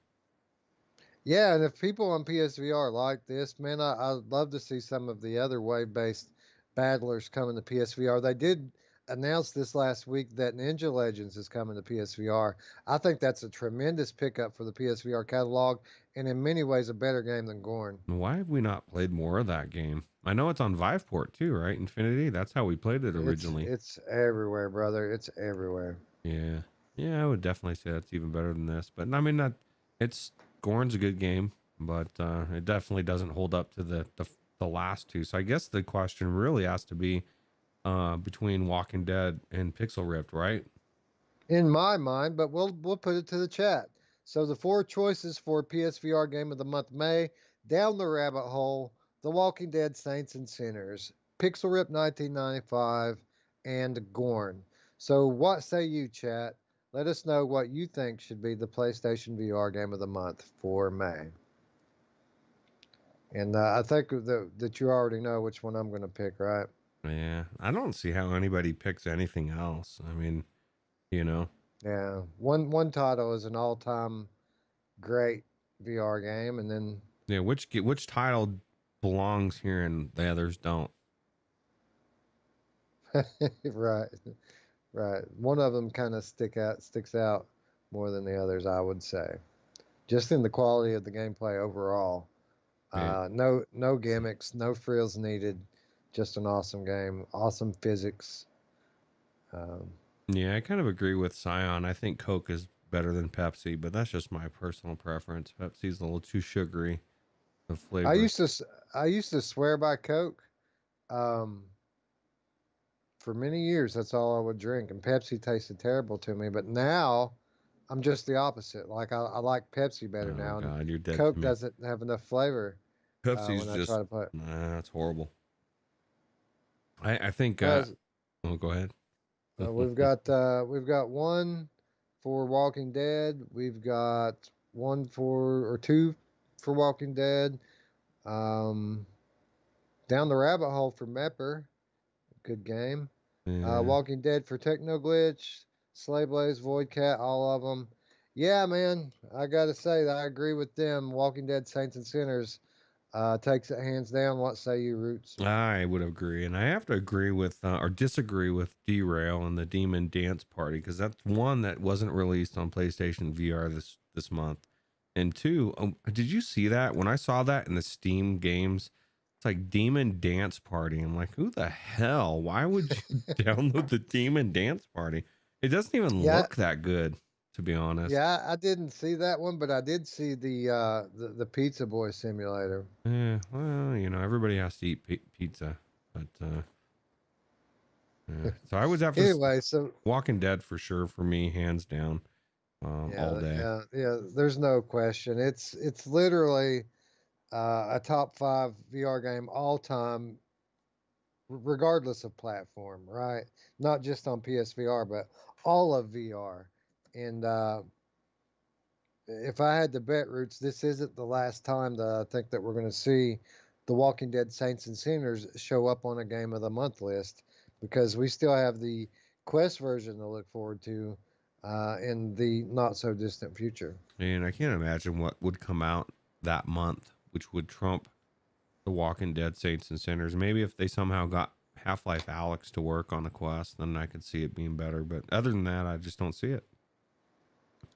Yeah, and if people on PSVR like this, man, I'd love to see some of the other wave-based battlers coming to PSVR. They did announce this last week that Ninja Legends is coming to PSVR. I think that's a tremendous pickup for the PSVR catalog, and in many ways a better game than Gorn. why have we not played more of that game? I know it's on Viveport too, right? Infinity. That's how we played it originally. It's everywhere, brother. It's everywhere. Yeah. Yeah, I would definitely say that's even better than this. But I mean, not it's Gorn's a good game, but it definitely doesn't hold up to the last two. So I guess the question really has to be between Walking Dead and Pixel Ripped, right? In my mind, but we'll put it to the chat. So the four choices for PSVR game of the month: May, Down the Rabbit Hole, The Walking Dead: Saints and Sinners, Pixel Rip 1995, and Gorn. So what say you, chat? Let us know what you think should be the PlayStation VR game of the month for May. And I think that you already know which one I'm going to pick, right? Yeah. I don't see how anybody picks anything else. I mean, you know. Yeah, one title is an all-time great VR game, and then Yeah, which title belongs here and the others don't? right, right. One of them kind of sticks out more than the others, I would say. Just in the quality of the gameplay overall. Yeah. No gimmicks, no frills needed. Just an awesome game, awesome physics. Um, Yeah, I kind of agree with Scion. I think Coke is better than Pepsi, but that's just my personal preference. Pepsi's a little too sugary of I flavor. used to I used to swear by Coke. Um, for many years, that's all I would drink, and Pepsi tasted terrible to me. But now, I'm just the opposite. Like I like Pepsi better Oh now, and God, you're dead to Coke me. doesn't have enough flavor Pepsi's when I try just to put. nah, that's horrible. I think Uh, oh go ahead. we've got one for Walking Dead. We've got one for or two for Walking Dead. Um, Down the Rabbit Hole for Mepper, good game. Yeah. Walking Dead for Techno Glitch, Slay Blaze, Void Cat, all of them. Yeah, man, I gotta say that I agree with them. Walking Dead, Saints and Sinners takes it hands down. What say you, Roots? I would agree, and I have to agree with or disagree with Derail and the Demon Dance Party because that's one that wasn't released on PlayStation VR this month, and two, did you see that? When I saw that in the Steam games, it's like Demon Dance Party. I'm like, who the hell? Why would you download the Demon Dance Party? It doesn't even Yeah, look that good, to be honest. yeah, I didn't see that one, but I did see the Pizza Boy Simulator. Yeah, well, everybody has to eat pizza, but yeah. So I would have to Anyway, so Walking Dead for sure for me, hands down, all yeah, day. yeah. There's no question. It's literally a top five VR game all time, regardless of platform, right? Not just on PSVR, but all of VR. And if I had to bet, Roots, this isn't the last time that I think that we're going to see the Walking Dead Saints and Sinners show up on a Game of the Month list because we still have the Quest version to look forward to in the not so distant future. And I can't imagine what would come out that month, which would trump the Walking Dead Saints and Sinners. Maybe if they somehow got Half-Life Alex to work on the Quest, then I could see it being better. But other than that, I just don't see it.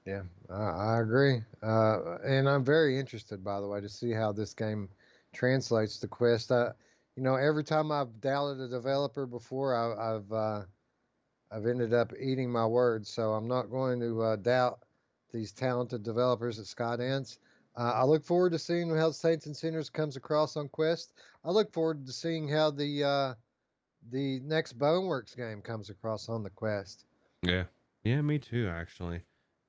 Yeah, I agree. And I'm very interested, by the way, to see how this game translates to Quest. Every time I've doubted a developer before, I've ended up eating my words. So I'm not going to doubt these talented developers at Skydance. I look forward to seeing how Saints and Sinners comes across on Quest. I look forward to seeing how the next Boneworks game comes across on the Quest. Yeah. Yeah, me too, actually.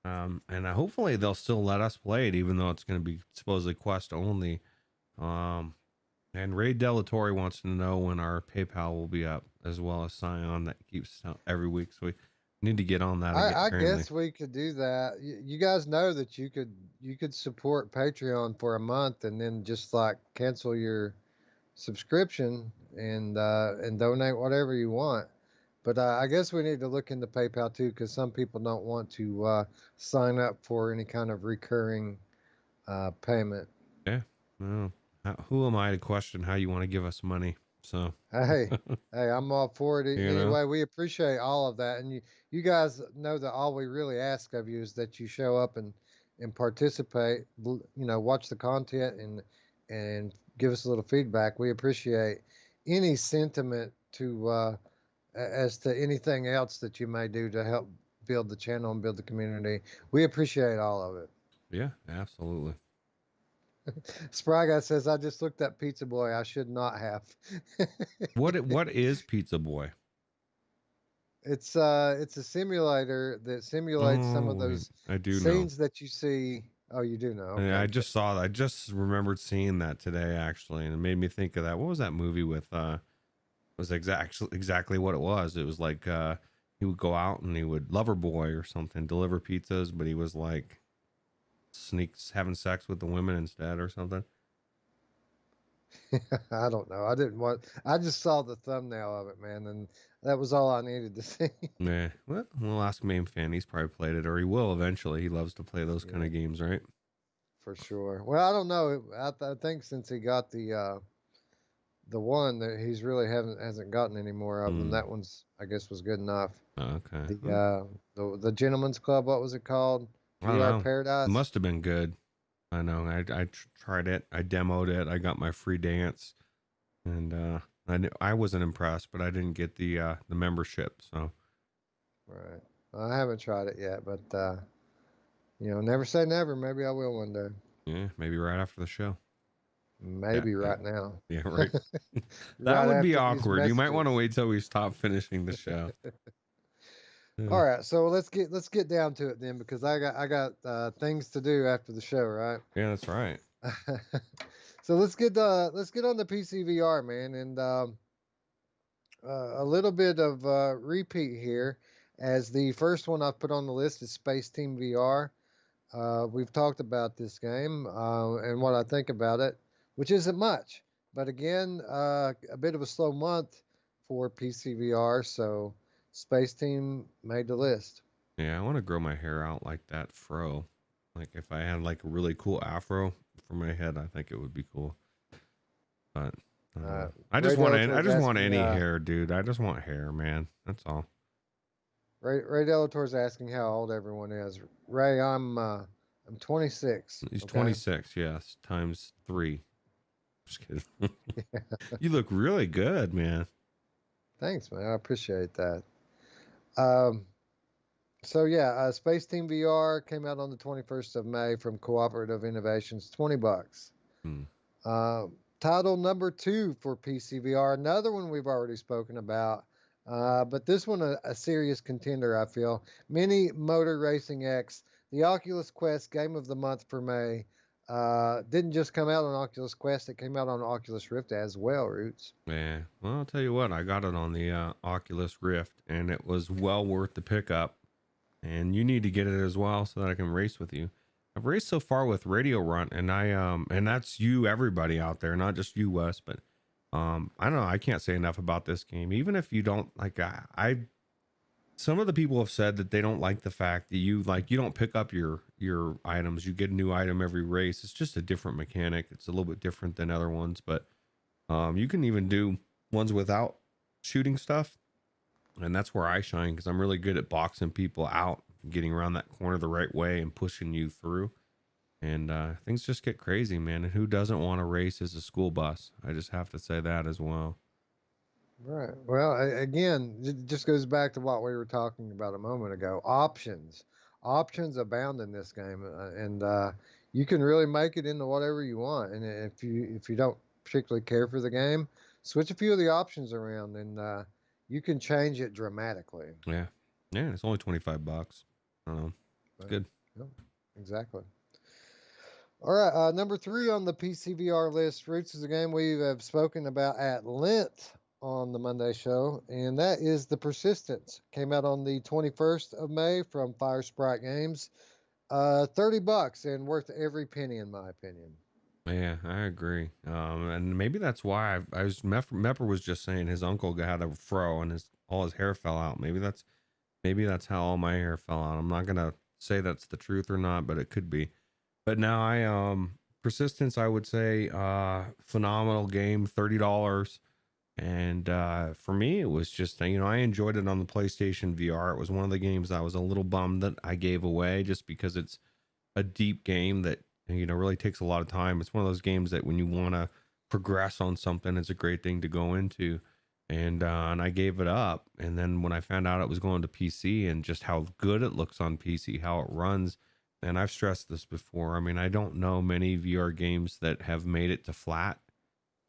And hopefully they'll still let us play it, even though it's going to be supposedly Quest only. Um, and Ray Delatorre wants to know when our PayPal will be up, as well as Scion that keeps every week. So we need to get on that again. I Apparently, guess we could do that. You guys know that you could support Patreon for a month and then just like cancel your subscription and donate whatever you want. But I guess we need to look into PayPal too, because some people don't want to sign up for any kind of recurring payment. yeah. Well, who am I to question how you want to give us money? So, Hey, hey, I'm all for it you know, anyway. We appreciate all of that, and you guys know that all we really ask of you is that you show up and participate. Watch the content and give us a little feedback. We appreciate any sentiment to as to anything else that you may do to help build the channel and build the community. We appreciate all of it. yeah, absolutely. Spry Guy says, I just looked at Pizza Boy. I should not have. What is Pizza Boy? It's a simulator that simulates some of Oh, those I do know. scenes that you see. Oh, you do know. Yeah, I Okay. just saw that. I just remembered seeing that today, actually, and it made me think of that. What was that movie with? Was exactly what it was. It was like he would go out and he would lover boy or something, deliver pizzas, but he was like sneaks having sex with the women instead or something. I don't know. I didn't want. I just saw the thumbnail of it, man, and that was all I needed to see. Yeah, well, we'll ask Mamefan. He's probably played it, or he will eventually. He loves to play those kind Yeah, of games, right? for sure. Well, I don't know. I think since he got the one that he's really hasn't gotten any more of them. Mm. That one's I guess was good enough. Okay. The Well, the Gentleman's Club. What was it called? I don't VR know. It Paradise. must have been good. I know. I tried it. I demoed it. I got my free dance, and I wasn't impressed, but I didn't get the membership. So Right. I haven't tried it yet, but never say never. Maybe I will one day. yeah, maybe right after the show. Yeah, Maybe yeah, right now. yeah, right. That Right would be after these awkward. You might want to messages. wait till we stop finishing the show. All right, so let's get down to it then, because I got things to do after the show, right? Yeah, that's right. So let's get on the PCVR, man, and a little bit of repeat here, as the first one I've put on the list is Space Team VR. We've talked about this game and what I think about it, which isn't much. But again, a bit of a slow month for PCVR, so Space Team made the list. Yeah, I want to grow my hair out like that fro. Like if I had like a really cool afro for my head, I think it would be cool. But I don't know. I Ray just want I Delator's just want asking. any hair, dude. I just want hair, man. That's all. Ray Delator's asking how old everyone is. Ray, I'm 26. He's Okay. 26, yes, times 3. Just kidding. You look really good, man. Thanks, man. I appreciate that. Um, So yeah, Space Team VR came out on the 21st of May from Cooperative Innovations, $20. Hmm. Uh, Title number 2 for PCVR, another one we've already spoken about, but this one a serious contender, I feel. Mini Motor Racing X, the Oculus Quest Game of the Month for May. Didn't just come out on Oculus Quest; it came out on Oculus Rift as well. Roots. Yeah. Well, I'll tell you what, I got it on the Oculus Rift, and it was well worth the pickup. And you need to get it as well so that I can race with you. I've raced so far with Radio Runt, and and that's you, everybody out there, not just you, Wes, but I don't know. I can't say enough about this game. Even if you don't like, some of the people have said that they don't like the fact that you don't pick up your items. You get a new item every race. It's just a different mechanic. It's a little bit different than other ones, but you can even do ones without shooting stuff. And that's where I shine, because I'm really good at boxing people out, getting around that corner the right way and pushing you through. And things just get crazy, man. And who doesn't want to race as a school bus? I just have to say that as well. Right. Well, again, it just goes back to what we were talking about a moment ago. Options abound in this game, and you can really make it into whatever you want. And if you don't particularly care for the game, switch a few of the options around, and you can change it dramatically. Yeah. Yeah. It's only $25. I don't know. It's But, good. yep, exactly. All right, number 3 on the PCVR list. Roots is a game we have spoken about at length on the Monday show, and that is the Persistence. Came out on the 21st of May from Fire Sprite Games. $30 and worth every penny, in my opinion. Yeah, I agree. And maybe that's why I was Mepper was just saying his uncle had a fro and all his hair fell out. Maybe that's how all my hair fell out. I'm not gonna say that's the truth or not, but it could be. But now Persistence, I would say phenomenal game, $30. And for me it was just, I enjoyed it on the PlayStation VR. It was one of the games I was a little bummed that I gave away just because it's a deep game that really takes a lot of time. It's one of those games that when you want to progress on something, it's a great thing to go into. And I gave it up. And then when I found out it was going to PC and just how good it looks on PC, how it runs, and I've stressed this before. I mean, I don't know many VR games that have made it to flat.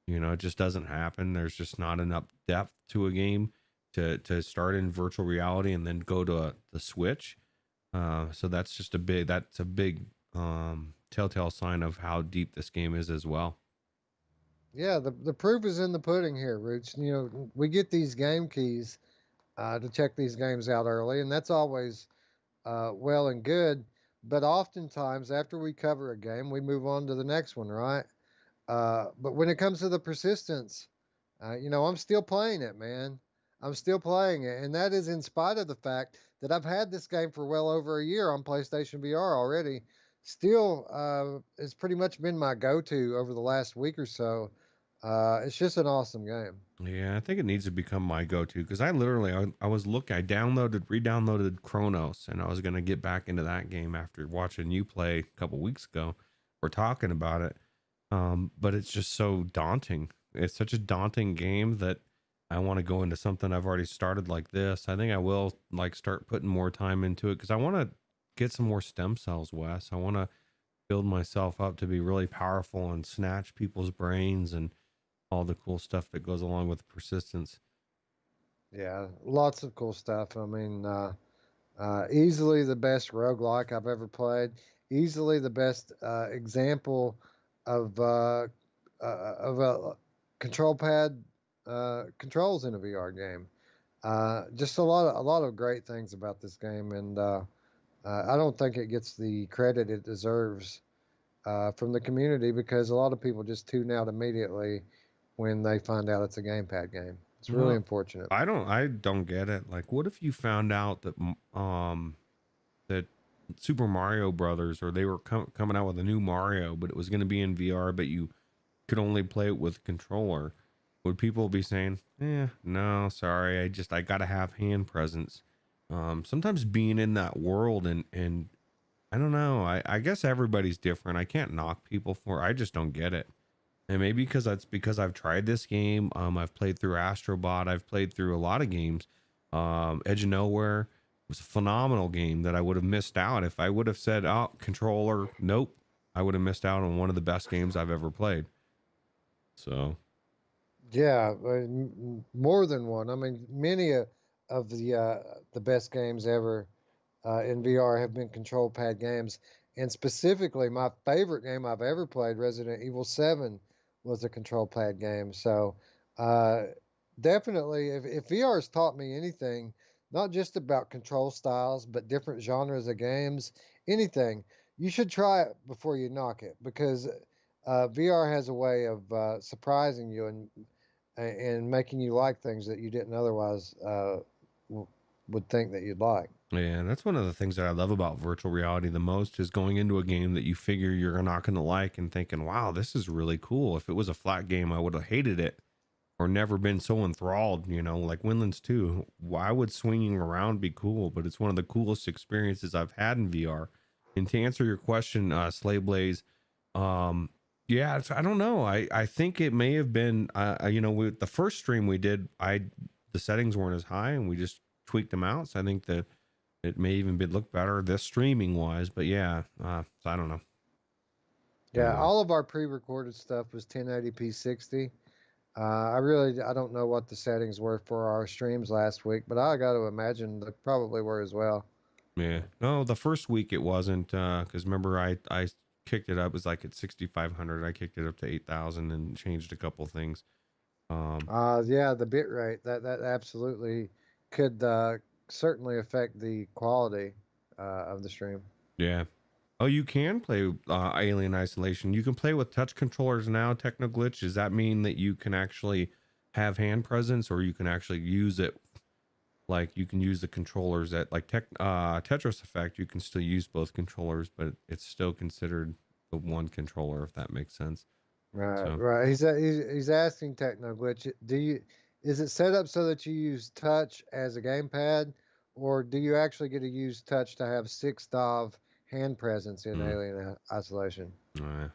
It just doesn't happen. There's just not enough depth to a game to start in virtual reality and then go to the Switch. So that's a big telltale sign of how deep this game is as well. Yeah, the proof is in the pudding here, Roots. We get these game keys to check these games out early, and that's always well and good. But oftentimes, after we cover a game, we move on to the next one, right? But when it comes to the Persistence, I'm still playing it, man. I'm still playing it, and that is in spite of the fact that I've had this game for well over a year on PlayStation VR already. Still, it's pretty much been my go-to over the last week or so. It's just an awesome game. Yeah, I think it needs to become my go-to because I re-downloaded Chronos, and I was gonna get back into that game after watching you play a couple weeks ago. We're talking about it, but it's just so daunting. It's such a daunting game that I want to go into something I've already started like this. I think I will start putting more time into it because I want to get some more stem cells, Wes. I want to build myself up to be really powerful and snatch people's brains and all the cool stuff that goes along with Persistence. Yeah, lots of cool stuff. I mean, easily the best roguelike I've ever played. Easily the best example of a control pad controls in a VR game. Just a lot of great things about this game, and I don't think it gets the credit it deserves from the community because a lot of people just tune out immediately when they find out it's a gamepad game. It's really Well, unfortunate. I don't get it. Like, what if you found out that that Super Mario Brothers, or they were coming out with a new Mario, but it was going to be in VR, but you could only play it with a controller? Would people be saying, no, sorry, I gotta have hand presence? Sometimes being in that world and I don't know, I guess everybody's different. I can't knock people for I just don't get it. And maybe because I've tried this game. I've played through Astrobot. I've played through a lot of games. Edge of Nowhere was a phenomenal game that I would have missed out if I would have said, "Oh, controller, nope." I would have missed out on one of the best games I've ever played. So Yeah, more than one. I mean, many of the best games ever in VR have been control pad games, and specifically, my favorite game I've ever played, Resident Evil 7, was a control pad game. So, uh, definitely, if VR has taught me anything, not just about control styles, but different genres of games, anything, you should try it before you knock it because VR has a way of surprising you and making you like things that you didn't otherwise would think that you'd like. yeah, that's one of the things that I love about virtual reality the most is going into a game that you figure you're not going to like and thinking, "Wow, this is really cool." If it was a flat game, I would have hated it or never been so enthralled, like Windlands 2. Why would swinging around be cool? But it's one of the coolest experiences I've had in VR. And to answer your question, Slay Blaze, yeah, I don't know. I think it may have been, with the first stream we did, the settings weren't as high and we just tweaked them out. So I think that it may even look better this streaming wise. But yeah, so I don't know. Yeah, Anyway, all of our pre-recorded stuff was 1080p 60. I don't know what the settings were for our streams last week, but I got to imagine they probably were as well. Yeah. No, the first week it wasn't, because remember I kicked it up. It was like at 6,500. I kicked it up to 8,000 and changed a couple things. Yeah, the bit rate that absolutely could certainly affect the quality of the stream. Yeah. Oh, you can play Alien Isolation. You can play with touch controllers now. Technoglitch. Does that mean that you can actually have hand presence, or you can actually use it? Like you can use the controllers at like Tetris Effect. You can still use both controllers, but it's still considered the one controller, if that makes sense. Right, So right. He's asking Technoglitch, is it set up so that you use touch as a gamepad, or do you actually get to use touch to have 6 DOV hand presence in mm, Alien Isolation? yeah,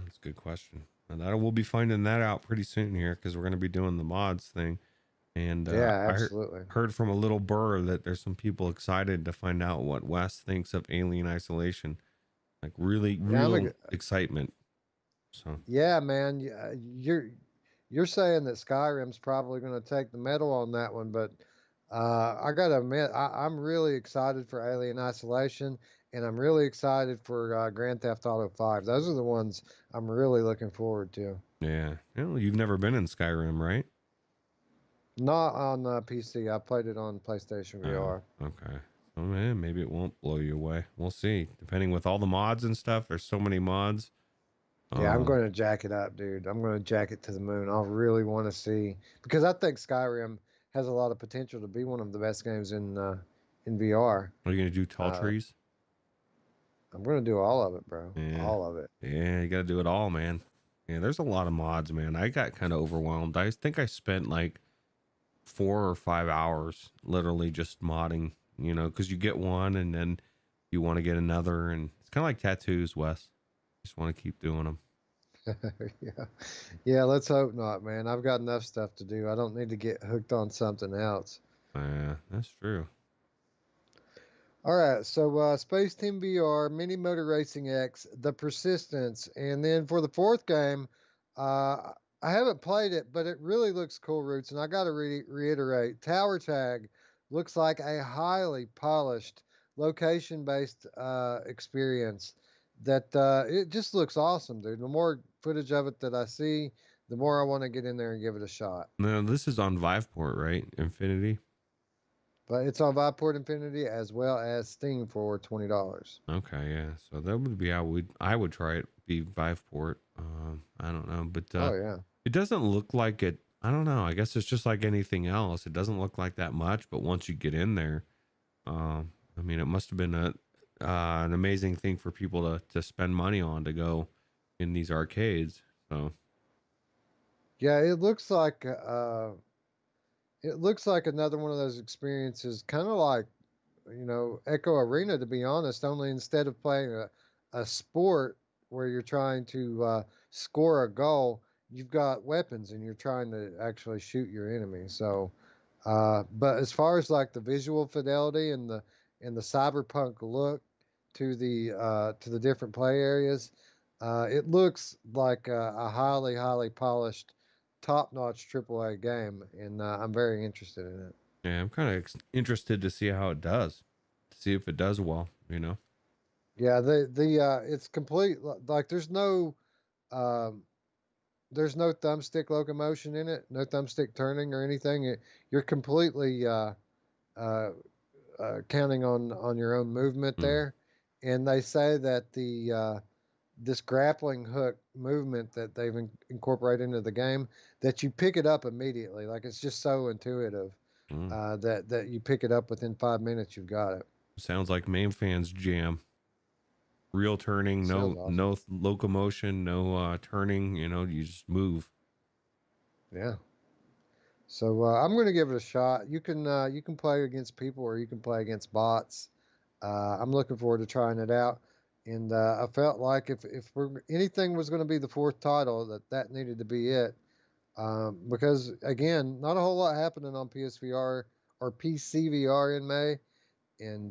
that's a good question. And that we'll be finding that out pretty soon here because we're going to be doing the mods thing. And Yeah, I absolutely. heard from a little burr that there's some people excited to find out what Wes thinks of Alien Isolation. Like really, Yeah, real excitement. So yeah, man. You're saying that Skyrim's probably going to take the medal on that one, but I gotta admit, I'm really excited for Alien Isolation, and I'm really excited for Grand Theft Auto 5. Those are the ones I'm really looking forward to. yeah, you've never been in Skyrim, right? Not on PC. I played it on PlayStation Oh, VR. okay. Oh man, maybe it won't blow you away. We'll see. Depending with all the mods and stuff, there's so many mods. Yeah, I'm Um, going to jack it up, dude. I'm going to jack it to the moon. I really want to see because I think Skyrim has a lot of potential to be one of the best games in VR. are you gonna do tall Uh, trees? I'm going to do all of it, bro. Yeah, All of it. yeah, you gotta do it all, man. Yeah, there's a lot of mods, man. I got kind of overwhelmed. I think I spent like 4 or 5 hours literally just modding, because you get one and then you want to get another, and it's kind of like tattoos, Wes. Just want to keep doing them. Yeah. Yeah, let's hope not, man. I've got enough stuff to do. I don't need to get hooked on something else. Yeah, that's true. All right, so Space Team VR, Mini Motor Racing X, The Persistence, and then for the fourth game, I haven't played it, but it really looks cool, Roots. And I got to reiterate, Tower Tag looks like a highly polished, location-based experience. That it just looks awesome, dude. The more footage of it that I see, the more I want to get in there and give it a shot. No, this is on Viveport, right? Infinity. But it's on Viveport Infinity as well as Steam for $20. Okay, yeah. So that would be how I would try it. Be Viveport. I don't know, but Oh yeah. it doesn't look like it. I don't know. I guess it's just like anything else. It doesn't look like that much, but once you get in there, I mean, it must have been an amazing thing for people to spend money on to go in these arcades. So Yeah, it looks like another one of those experiences, kind of like Echo Arena, to be honest. Only instead of playing a sport where you're trying to score a goal, you've got weapons and you're trying to actually shoot your enemy. So, but as far as like the visual fidelity and the cyberpunk look to the different play areas, it looks like a highly polished, top-notch AAA game, and I'm very interested in it. yeah, I'm kind of interested to see how it does, to see if it does well. Yeah, the it's complete like um, there's no thumbstick locomotion in it, no thumbstick turning or anything. You're completely uh, counting on your own movement Mm. there, and they say that the this grappling hook movement that they've incorporated into the game, that you pick it up immediately. Like it's just so intuitive Mm. that you pick it up within 5 minutes. You've got it. Sounds like Mamefans jam. Real turning, Sounds awesome. no locomotion, no turning. You just move. Yeah. So I'm going to give it a shot. You can play against people or you can play against bots. I'm looking forward to trying it out. And I felt like anything was going to be the fourth title, that needed to be it. Because again, not a whole lot happening on PSVR or PCVR in May. And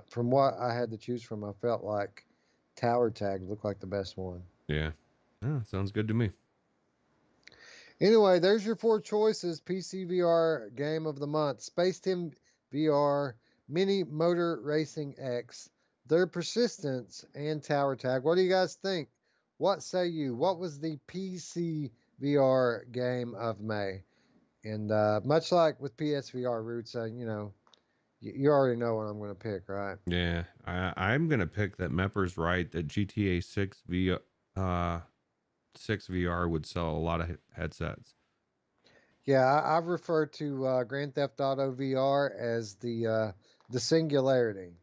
from what I had to choose from, I felt like Tower Tag looked like the best one. Yeah, sounds good to me. Anyway, there's your four choices. PC VR game of the month: Space Tim VR, Mini Motor Racing X, Their Persistence, and Tower Tag. What do you guys think? What say you? What was the PC VR game of May? And much like with PSVR Roots, you already know what I'm going to pick, right? Yeah, I'm gonna pick that Mepper's right that GTA 6 VR would sell a lot of headsets. Yeah, I've referred to Grand Theft Auto VR as the singularity.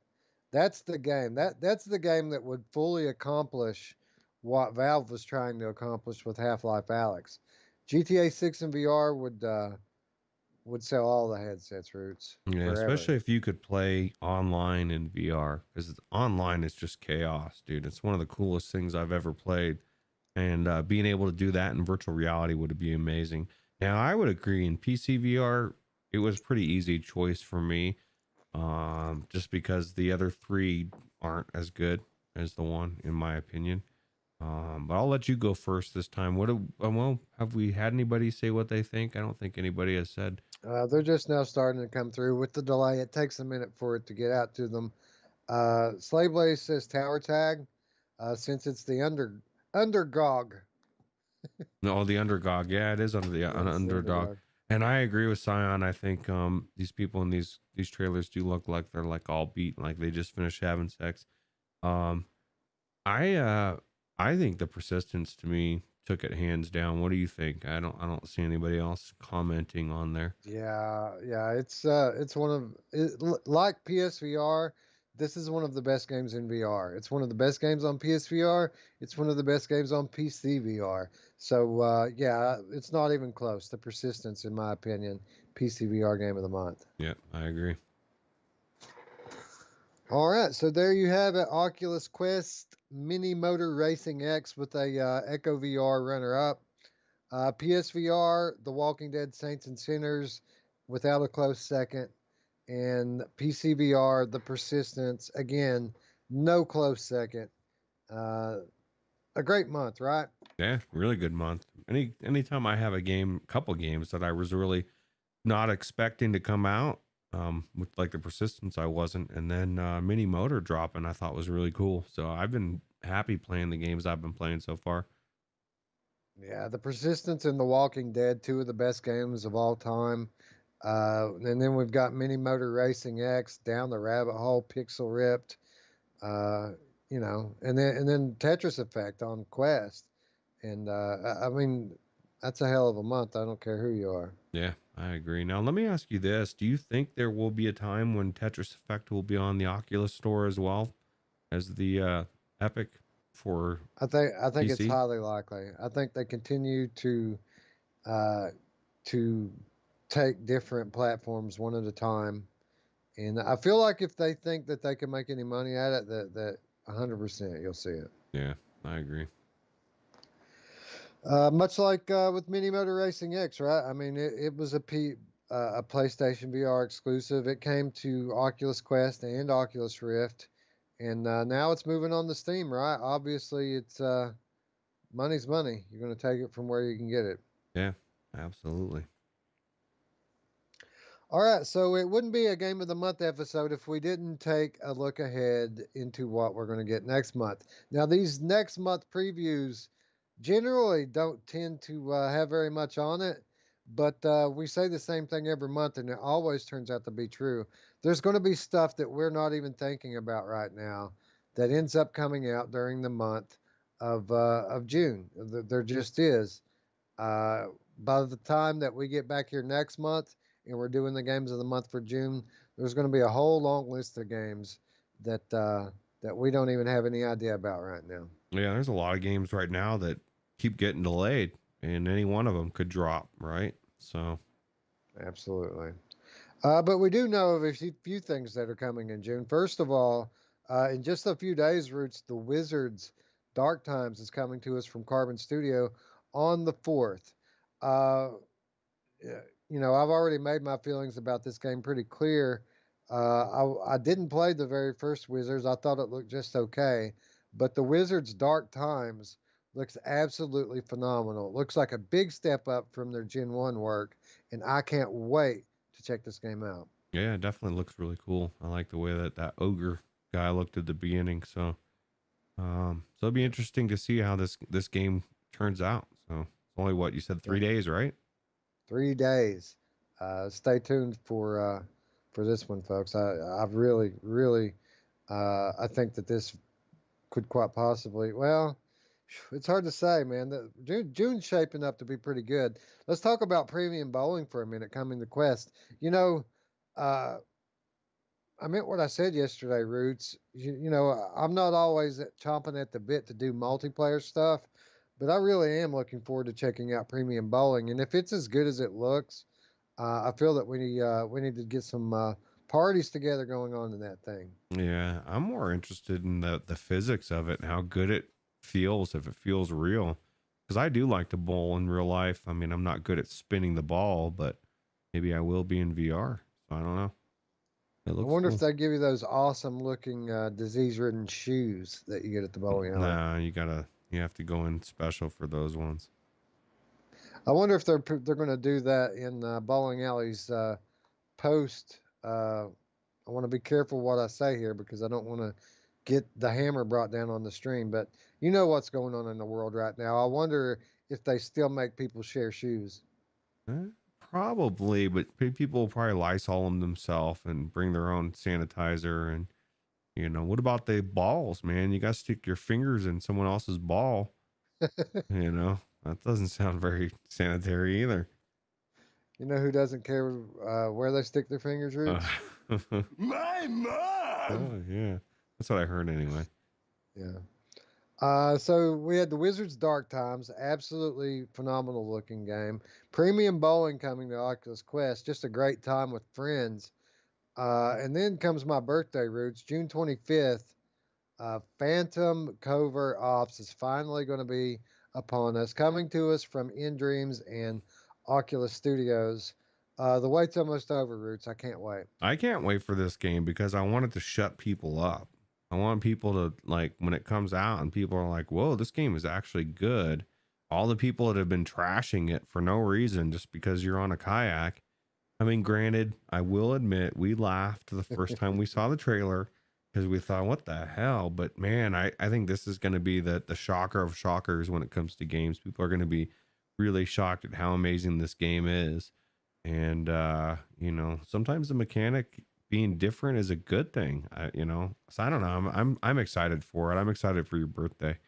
That's the game. That's the game that would fully accomplish what Valve was trying to accomplish with Half-Life Alyx. GTA 6 and VR would sell all the headsets, Roots, Yeah, forever. especially if you could play online in VR, because online is just chaos, dude. It's one of the coolest things I've ever played, and being able to do that in virtual reality would be amazing. Now, I would agree in PC VR, it was pretty easy choice for me, just because the other three aren't as good as the one, in my opinion. But I'll let you go first this time. Well, have we had anybody say what they think? I don't think anybody has said. They're just now starting to come through. With the delay, it takes a minute for it to get out to them. Slave Blaze says Tower Tag, since it's the underdog. No, the underdog. Yeah, it is under the Yeah, it's the underdog. underdog. And I agree with Scion. I think these people in these trailers do look like they're like all beat, like they just finished having sex. Um, I uh I think the persistence to me took it hands down. What do you think? I don't see anybody else commenting on there. Yeah, it's one of like PSVR. This is one of the best games in VR. It's one of the best games on PSVR. It's one of the best games on PC VR. So yeah, it's not even close. The persistence, in my opinion, PC VR game of the month. Yeah, I agree. All right, so there you have it. Oculus Quest Mini Motor Racing X with a Echo VR runner up. PSVR, The Walking Dead Saints and Sinners, without a close second. And PCVR, The Persistence, again, no close second. Uh, a great month, right? Yeah, really good month. Anytime I have a game, couple games that I was really not expecting to come out, with like the persistence I wasn't, and then mini motor dropping I thought was really cool. So I've been happy playing the games I've been playing so far. Yeah, The Persistence and The Walking Dead, two of the best games of all time. And then we've got Mini Motor Racing X, Down the Rabbit Hole, Pixel Ripped, uh, and then Tetris Effect on Quest. And I mean, that's a hell of a month. I don't care who you are. Yeah, I agree. Now let me ask you this: do you think there will be a time when Tetris Effect will be on the Oculus Store as well as the Epic for I think it's PC? highly likely. I think they continue uh, to take different platforms one at a time, and I feel like if they think that they can make any money at it, that 100% you'll see it. Yeah, I agree. Much like with Mini Motor Racing X, right? I mean, it was a PlayStation VR exclusive. It came to Oculus Quest and Oculus Rift, and now it's moving on to Steam, right? Obviously, it's money's money. You're going to take it from where you can get it. Yeah, absolutely. All right, so it wouldn't be a Game of the Month episode if we didn't take a look ahead into what we're going to get next month. Now, these next month previews generally don't tend to have very much on it, but we say the same thing every month, and it always turns out to be true. There's going to be stuff that we're not even thinking about right now that ends up coming out during the month of June. There just is. Uh, by the time that we get back here next month and we're doing the games of the month for June, there's going to be a whole long list of games that we don't even have any idea about right now. Yeah, there's a lot of games right now that keep getting delayed, and any one of them could drop, right? So, Absolutely. But we do know of a few things that are coming in June. First of all, in just a few days, Roots, the Wizards Dark Times is coming to us from Carbon Studio on the 4th. Uh, yeah, I've already made my feelings about this game pretty clear. I didn't play the very first Wizards. I thought it looked just okay. But the Wizards Dark Times looks absolutely phenomenal. It looks like a big step up from their Gen 1 work, and I can't wait to check this game out. Yeah, it definitely looks really cool. I like the way that ogre guy looked at the beginning. So it'll be interesting to see how this game turns out. So it's only what you said, Yeah, 3 days, right? 3 days. Stay tuned for this one, folks. I've really, really, I think that this could quite possibly. Well, it's hard to say, man. June's shaping up to be pretty good. Let's talk about premium bowling for a minute. Coming to Quest, you know, uh, I meant what I said yesterday, Roots. I'm not always chomping at the bit to do multiplayer stuff, but I really am looking forward to checking out premium bowling. And if it's as good as it looks, I feel that we need to get some parties together going on in that thing. Yeah, I'm more interested in the physics of it and how good it feels if it feels real. Because I do like to bowl in real life. I mean, I'm not good at spinning the ball, but maybe I will be in VR. So I don't know. It I looks wonder if cool. they give you those awesome looking disease-ridden shoes that you get at the bowling alley. Nah, you have to go in special for those ones. I wonder if they're going to do that in bowling alleys post. I want to be careful what I say here because I don't want to get the hammer brought down on the stream. But you know what's going on in the world right now. I wonder if they still make people share shoes. Probably, but people will probably Lysol them themselves and bring their own sanitizer. And what about the balls, man? You got to stick your fingers in someone else's ball. That doesn't sound very sanitary either. You know who doesn't care where they stick their fingers, Uh, Roots? My mom! oh yeah, that's what I heard anyway. Yeah. So we had the Wizards Dark Times, absolutely phenomenal looking game. Premium bowling coming to Oculus Quest, just a great time with friends. And then comes my birthday, Roots, June 25th. Phantom Covert Ops is finally going to be upon us, coming to us from In Dreams and Oculus Studios. The wait's almost over, Roots. I can't wait. I can't wait for this game because I want it to shut people up. I want people to like when it comes out and people are like, "Whoa, this game is actually good." All the people that have been trashing it for no reason just because you're on a kayak. I mean, granted, I will admit we laughed the first time we saw the trailer because we thought, what the hell? But man, I think this is going to be the shocker of shockers when it comes to games. People are going to be really shocked at how amazing this game is. And sometimes the mechanic being different is a good thing. So I don't know. I'm excited for it. I'm excited for your birthday.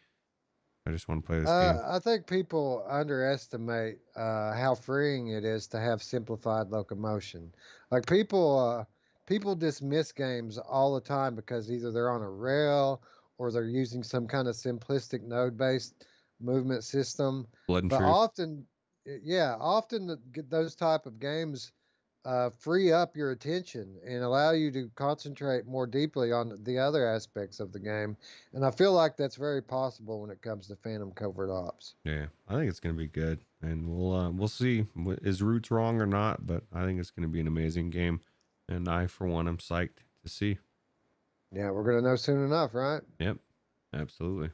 I just want to play this game. I think people underestimate how freeing it is to have simplified locomotion. Like people dismiss games all the time because either they're on a rail or they're using some kind of simplistic node-based movement system. Blood and But truth. often those type of games free up your attention and allow you to concentrate more deeply on the other aspects of the game. And I feel like that's very possible when it comes to Phantom Covert Ops. Yeah, I think it's gonna be good, and we'll see. Is Roots wrong or not? But I think it's gonna be an amazing game, and I, for one, am psyched to see. Yeah, we're gonna know soon enough, right? Yep, absolutely.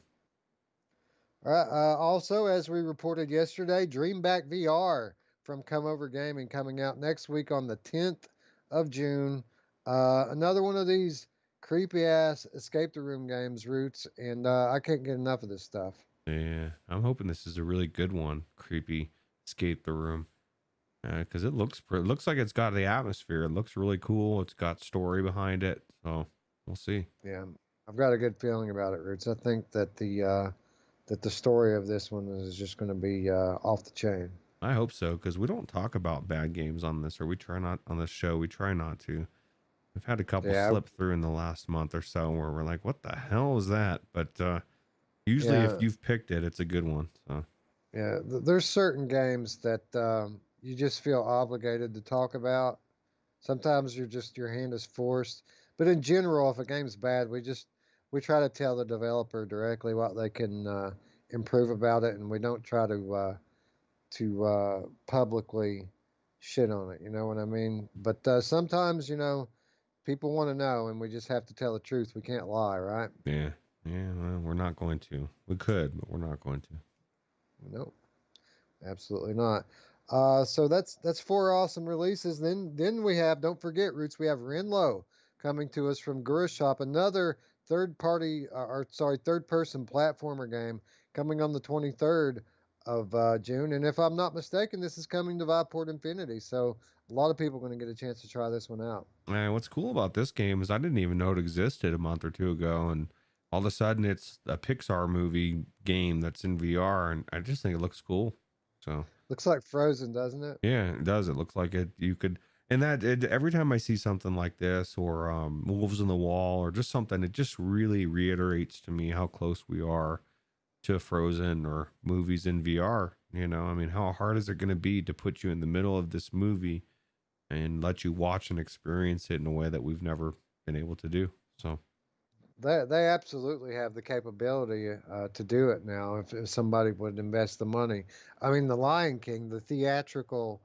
All right. Also, as we reported yesterday, Dreamback VR from Come Over Gaming coming out next week on the 10th of June. Another one of these creepy ass escape the room games, Roots, and I can't get enough of this stuff. Yeah, I'm hoping this is a really good one. Creepy, escape the room, because it looks like it's got the atmosphere. It looks really cool. It's got story behind it, so we'll see. Yeah, I've got a good feeling about it, Roots. I think that the story of this one is just going to be off the chain. I hope so, because we don't talk about bad games on this, or we try not on this show. We try not to. We've had a couple Yeah, slip through in the last month or so where we're like, "What the hell was that?" But usually, if yeah, you've picked it, it's a good one. So yeah. There's certain games that you just feel obligated to talk about. Sometimes your hand is forced, but in general, if a game's bad, we try to tell the developer directly what they can improve about it, and we don't try to publicly shit on it. You know what I mean? But sometimes people want to know, and we just have to tell the truth. We can't lie, right? yeah, Yeah, well, we're not going to. We could, but we're not going to. Nope, absolutely not. So that's four awesome releases. Then we have, don't forget, Roots. We have Renlo coming to us from Guru Shop, another third party or sorry third person platformer game coming on the 23rd of June. And if I'm not mistaken, this is coming to Viveport Infinity. So a lot of people are going to get a chance to try this one out. Man, what's cool about this game is I didn't even know it existed a month or two ago, and all of a sudden it's a Pixar movie game that's in VR, and I just think it looks cool. So Looks like Frozen, doesn't it? yeah, it does. It looks like it. You could, and every time I see something like this, or Wolves in the Wall, or just something, it just really reiterates to me how close we are to Frozen or movies in VR. You know, I mean, how hard is it going to be to put you in the middle of this movie and let you watch and experience it in a way that we've never been able to do? So They absolutely have the capability to do it now if somebody would invest the money. I mean, The Lion King, the theatrical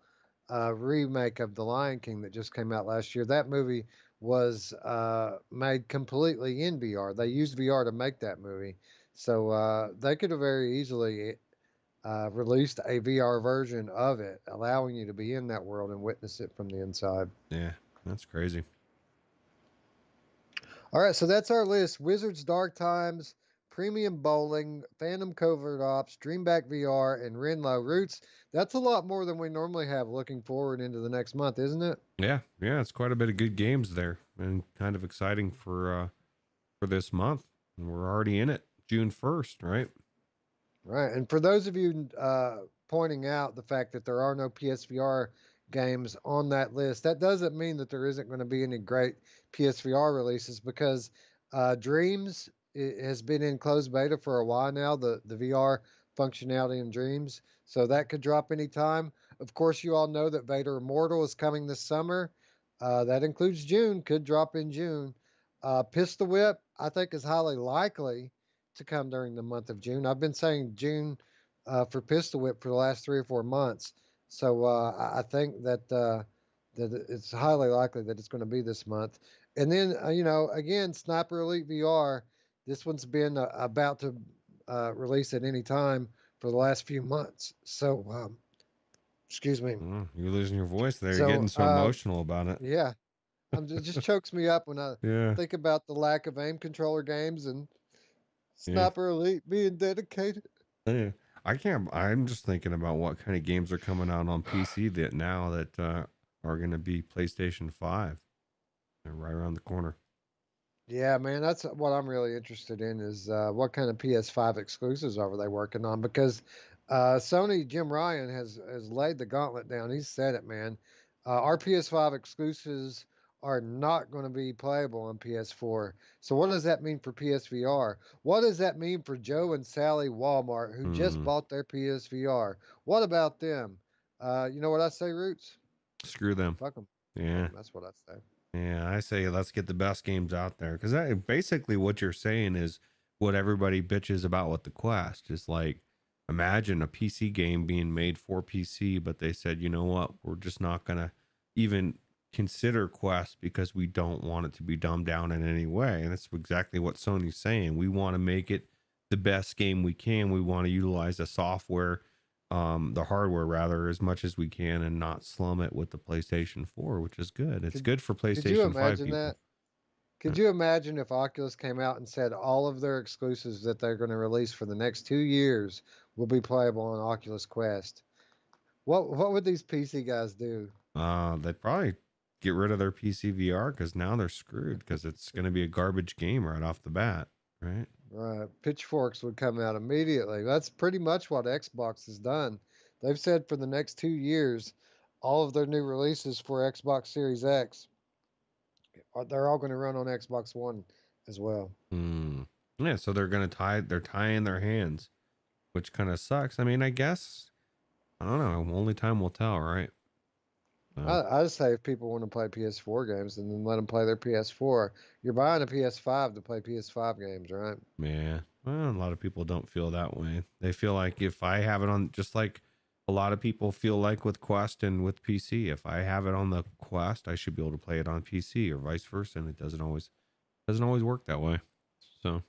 remake of The Lion King that just came out last year, that movie was made completely in VR. They used VR to make that movie. So they could have very easily released a VR version of it, allowing you to be in that world and witness it from the inside. yeah, that's crazy. All right, so that's our list: Wizards Dark Times, Premium Bowling, Phantom Covert Ops, Dreamback VR, and Renlo Roots. That's a lot more than we normally have looking forward into the next month, isn't it? Yeah, yeah, it's quite a bit of good games there, and kind of exciting for this month. And we're already in it, June 1st, right? Right. And for those of you pointing out the fact that there are no PSVR games on that list, that doesn't mean that there isn't going to be any great PSVR releases because Dreams has been in closed beta for a while now, the VR functionality in Dreams. So that could drop anytime. Of course, you all know that Vader Immortal is coming this summer. That includes June, could drop in June. Pistol Whip, I think, is highly likely to come during the month of June. I've been saying June for Pistol Whip for the last 3 or 4 months, so I think that it's highly likely that it's going to be this month. And then again, Sniper Elite VR. This one's been about to release at any time for the last few months. So excuse me. You're losing your voice there. You're So getting so emotional about it. yeah, it just chokes me up when I Yeah, think about the lack of aim controller games and yeah. Sniper Elite being dedicated. Yeah. I can't. I'm just thinking about what kind of games are coming out on PC that now that are going to be PlayStation 5. They're right around the corner. Yeah, man, that's what I'm really interested in is what kind of PS5 exclusives are they working on? Because Sony Jim Ryan has laid the gauntlet down. He said it, man. Our PS5 exclusives are not going to be playable on PS4. So what does that mean for PSVR? What does that mean for Joe and Sally Walmart who just Hmm. bought their PSVR? What about them? You know what I say, Roots? Screw them. Fuck them. Yeah. That's what I say. Yeah, I say let's get the best games out there because basically what you're saying is what everybody bitches about with the Quest. Is like, imagine a PC game being made for PC, but they said, you know what, we're just not gonna even consider Quest because we don't want it to be dumbed down in any way. And that's exactly what Sony's saying. We want to make it the best game we can. We want to utilize the software, the hardware rather, as much as we can, and not slum it with the PlayStation 4, which is good. It's Could good for could you PlayStation 5 imagine people. that? Could you imagine if Oculus came out and said all of their exclusives that they're going to release for the next 2 years will be playable on Oculus Quest? What would these PC guys do? They'd probably get rid of their PC VR because now they're screwed because it's going to be a garbage game right off the bat, right? Right, pitchforks would come out immediately. That's pretty much what Xbox has done. They've said for the next 2 years, all of their new releases for Xbox Series X, they're all going to run on Xbox One as well. Hmm. Yeah, so they're tying their hands, which kind of sucks. I mean, I guess, I don't know. Only time will tell, right? I just say if people want to play PS4 games, then let them play their PS4. You're buying a PS5 to play PS5 games, right? Yeah. Well, a lot of people don't feel that way. They feel like if I have it on, just like a lot of people feel like with Quest and with PC, if I have it on the Quest, I should be able to play it on PC or vice versa. And it doesn't always work that way. So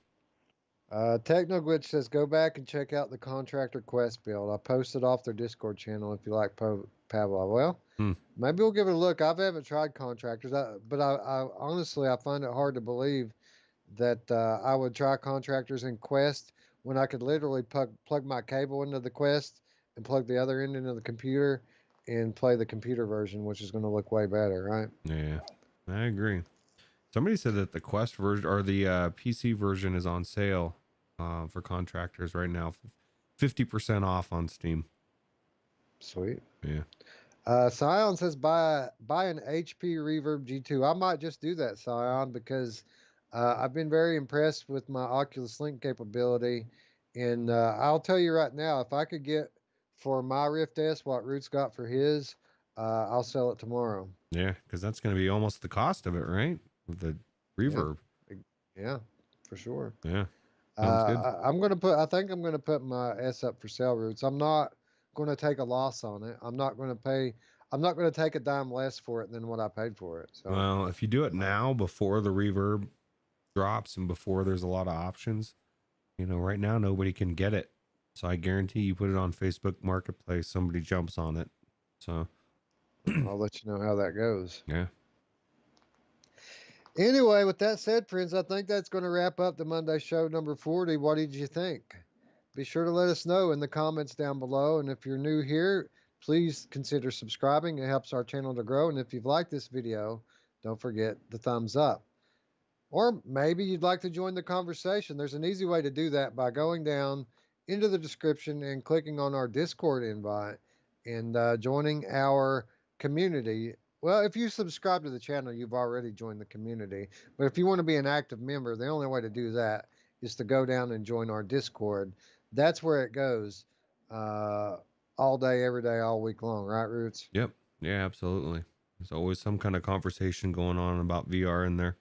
Technoglitch says go back and check out the contractor quest build. I posted off their Discord channel if you like Pavlov. Well, maybe we'll give it a look. I haven't tried contractors, but I honestly I find it hard to believe that I would try contractors in quest when I could literally plug my cable into the quest and plug the other end into the computer and play the computer version, which is going to look way better, right? Yeah, I agree. Somebody said that the Quest version or the PC version is on sale for contractors right now, 50% off on Steam. Sweet. Yeah. Scion says buy an HP Reverb G2. I might just do that, Scion, because I've been very impressed with my Oculus Link capability, and I'll tell you right now, if I could get for my Rift S what Roots got for his, I'll sell it tomorrow. Yeah, because that's going to be almost the cost of it, right? The reverb. Yeah, for sure. Yeah. Sounds good. I think I'm gonna put my S up for sale, Roots. I'm not gonna take a loss on it. I'm not gonna take a dime less for it than what I paid for it. So Well, if you do it now before the reverb drops and before there's a lot of options, right now nobody can get it. So I guarantee you put it on Facebook Marketplace, somebody jumps on it. So I'll let you know how that goes. yeah. Anyway, with that said, friends, I think that's going to wrap up the Monday show number 40. What did you think? Be sure to let us know in the comments down below. And if you're new here, please consider subscribing. It helps our channel to grow. And if you've liked this video, don't forget the thumbs up. Or maybe you'd like to join the conversation. There's an easy way to do that by going down into the description and clicking on our Discord invite and joining our community. Well, if you subscribe to the channel, you've already joined the community. But if you want to be an active member, the only way to do that is to go down and join our Discord. That's where it goes all day, every day, all week long. Right, Roots? Yep. Yeah, absolutely. There's always some kind of conversation going on about VR in there.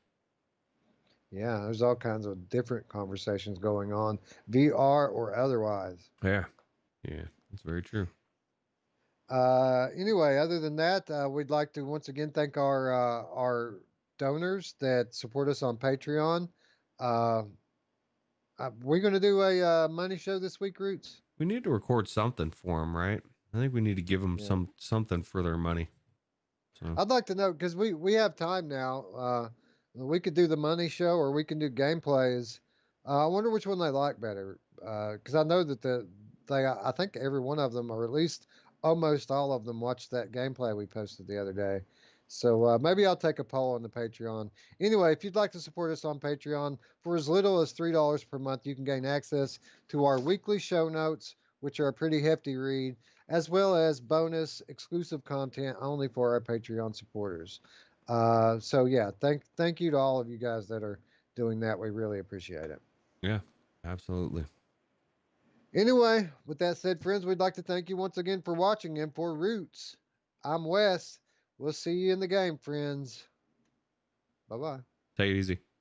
Yeah, there's all kinds of different conversations going on, VR or otherwise. Yeah. Yeah, that's very true. Anyway, other than that, we'd like to once again thank our donors that support us on Patreon. We're going to do a money show this week, Roots. We need to record something for them, right? I think we need to give them something for their money. So I'd like to know because we have time now. We could do the money show or we can do gameplays. I wonder which one they like better because I know that I think every one of them, or at least almost all of them, watched that gameplay we posted the other day. So maybe I'll take a poll on the Patreon. Anyway, if you'd like to support us on Patreon for as little as $3 per month, you can gain access to our weekly show notes, which are a pretty hefty read, as well as bonus exclusive content only for our Patreon supporters. So yeah, thank you to all of you guys that are doing that. We really appreciate it. yeah, absolutely. Anyway, with that said, friends, we'd like to thank you once again for watching. And for Roots, I'm Wes. We'll see you in the game, friends. Bye-bye. Take it easy.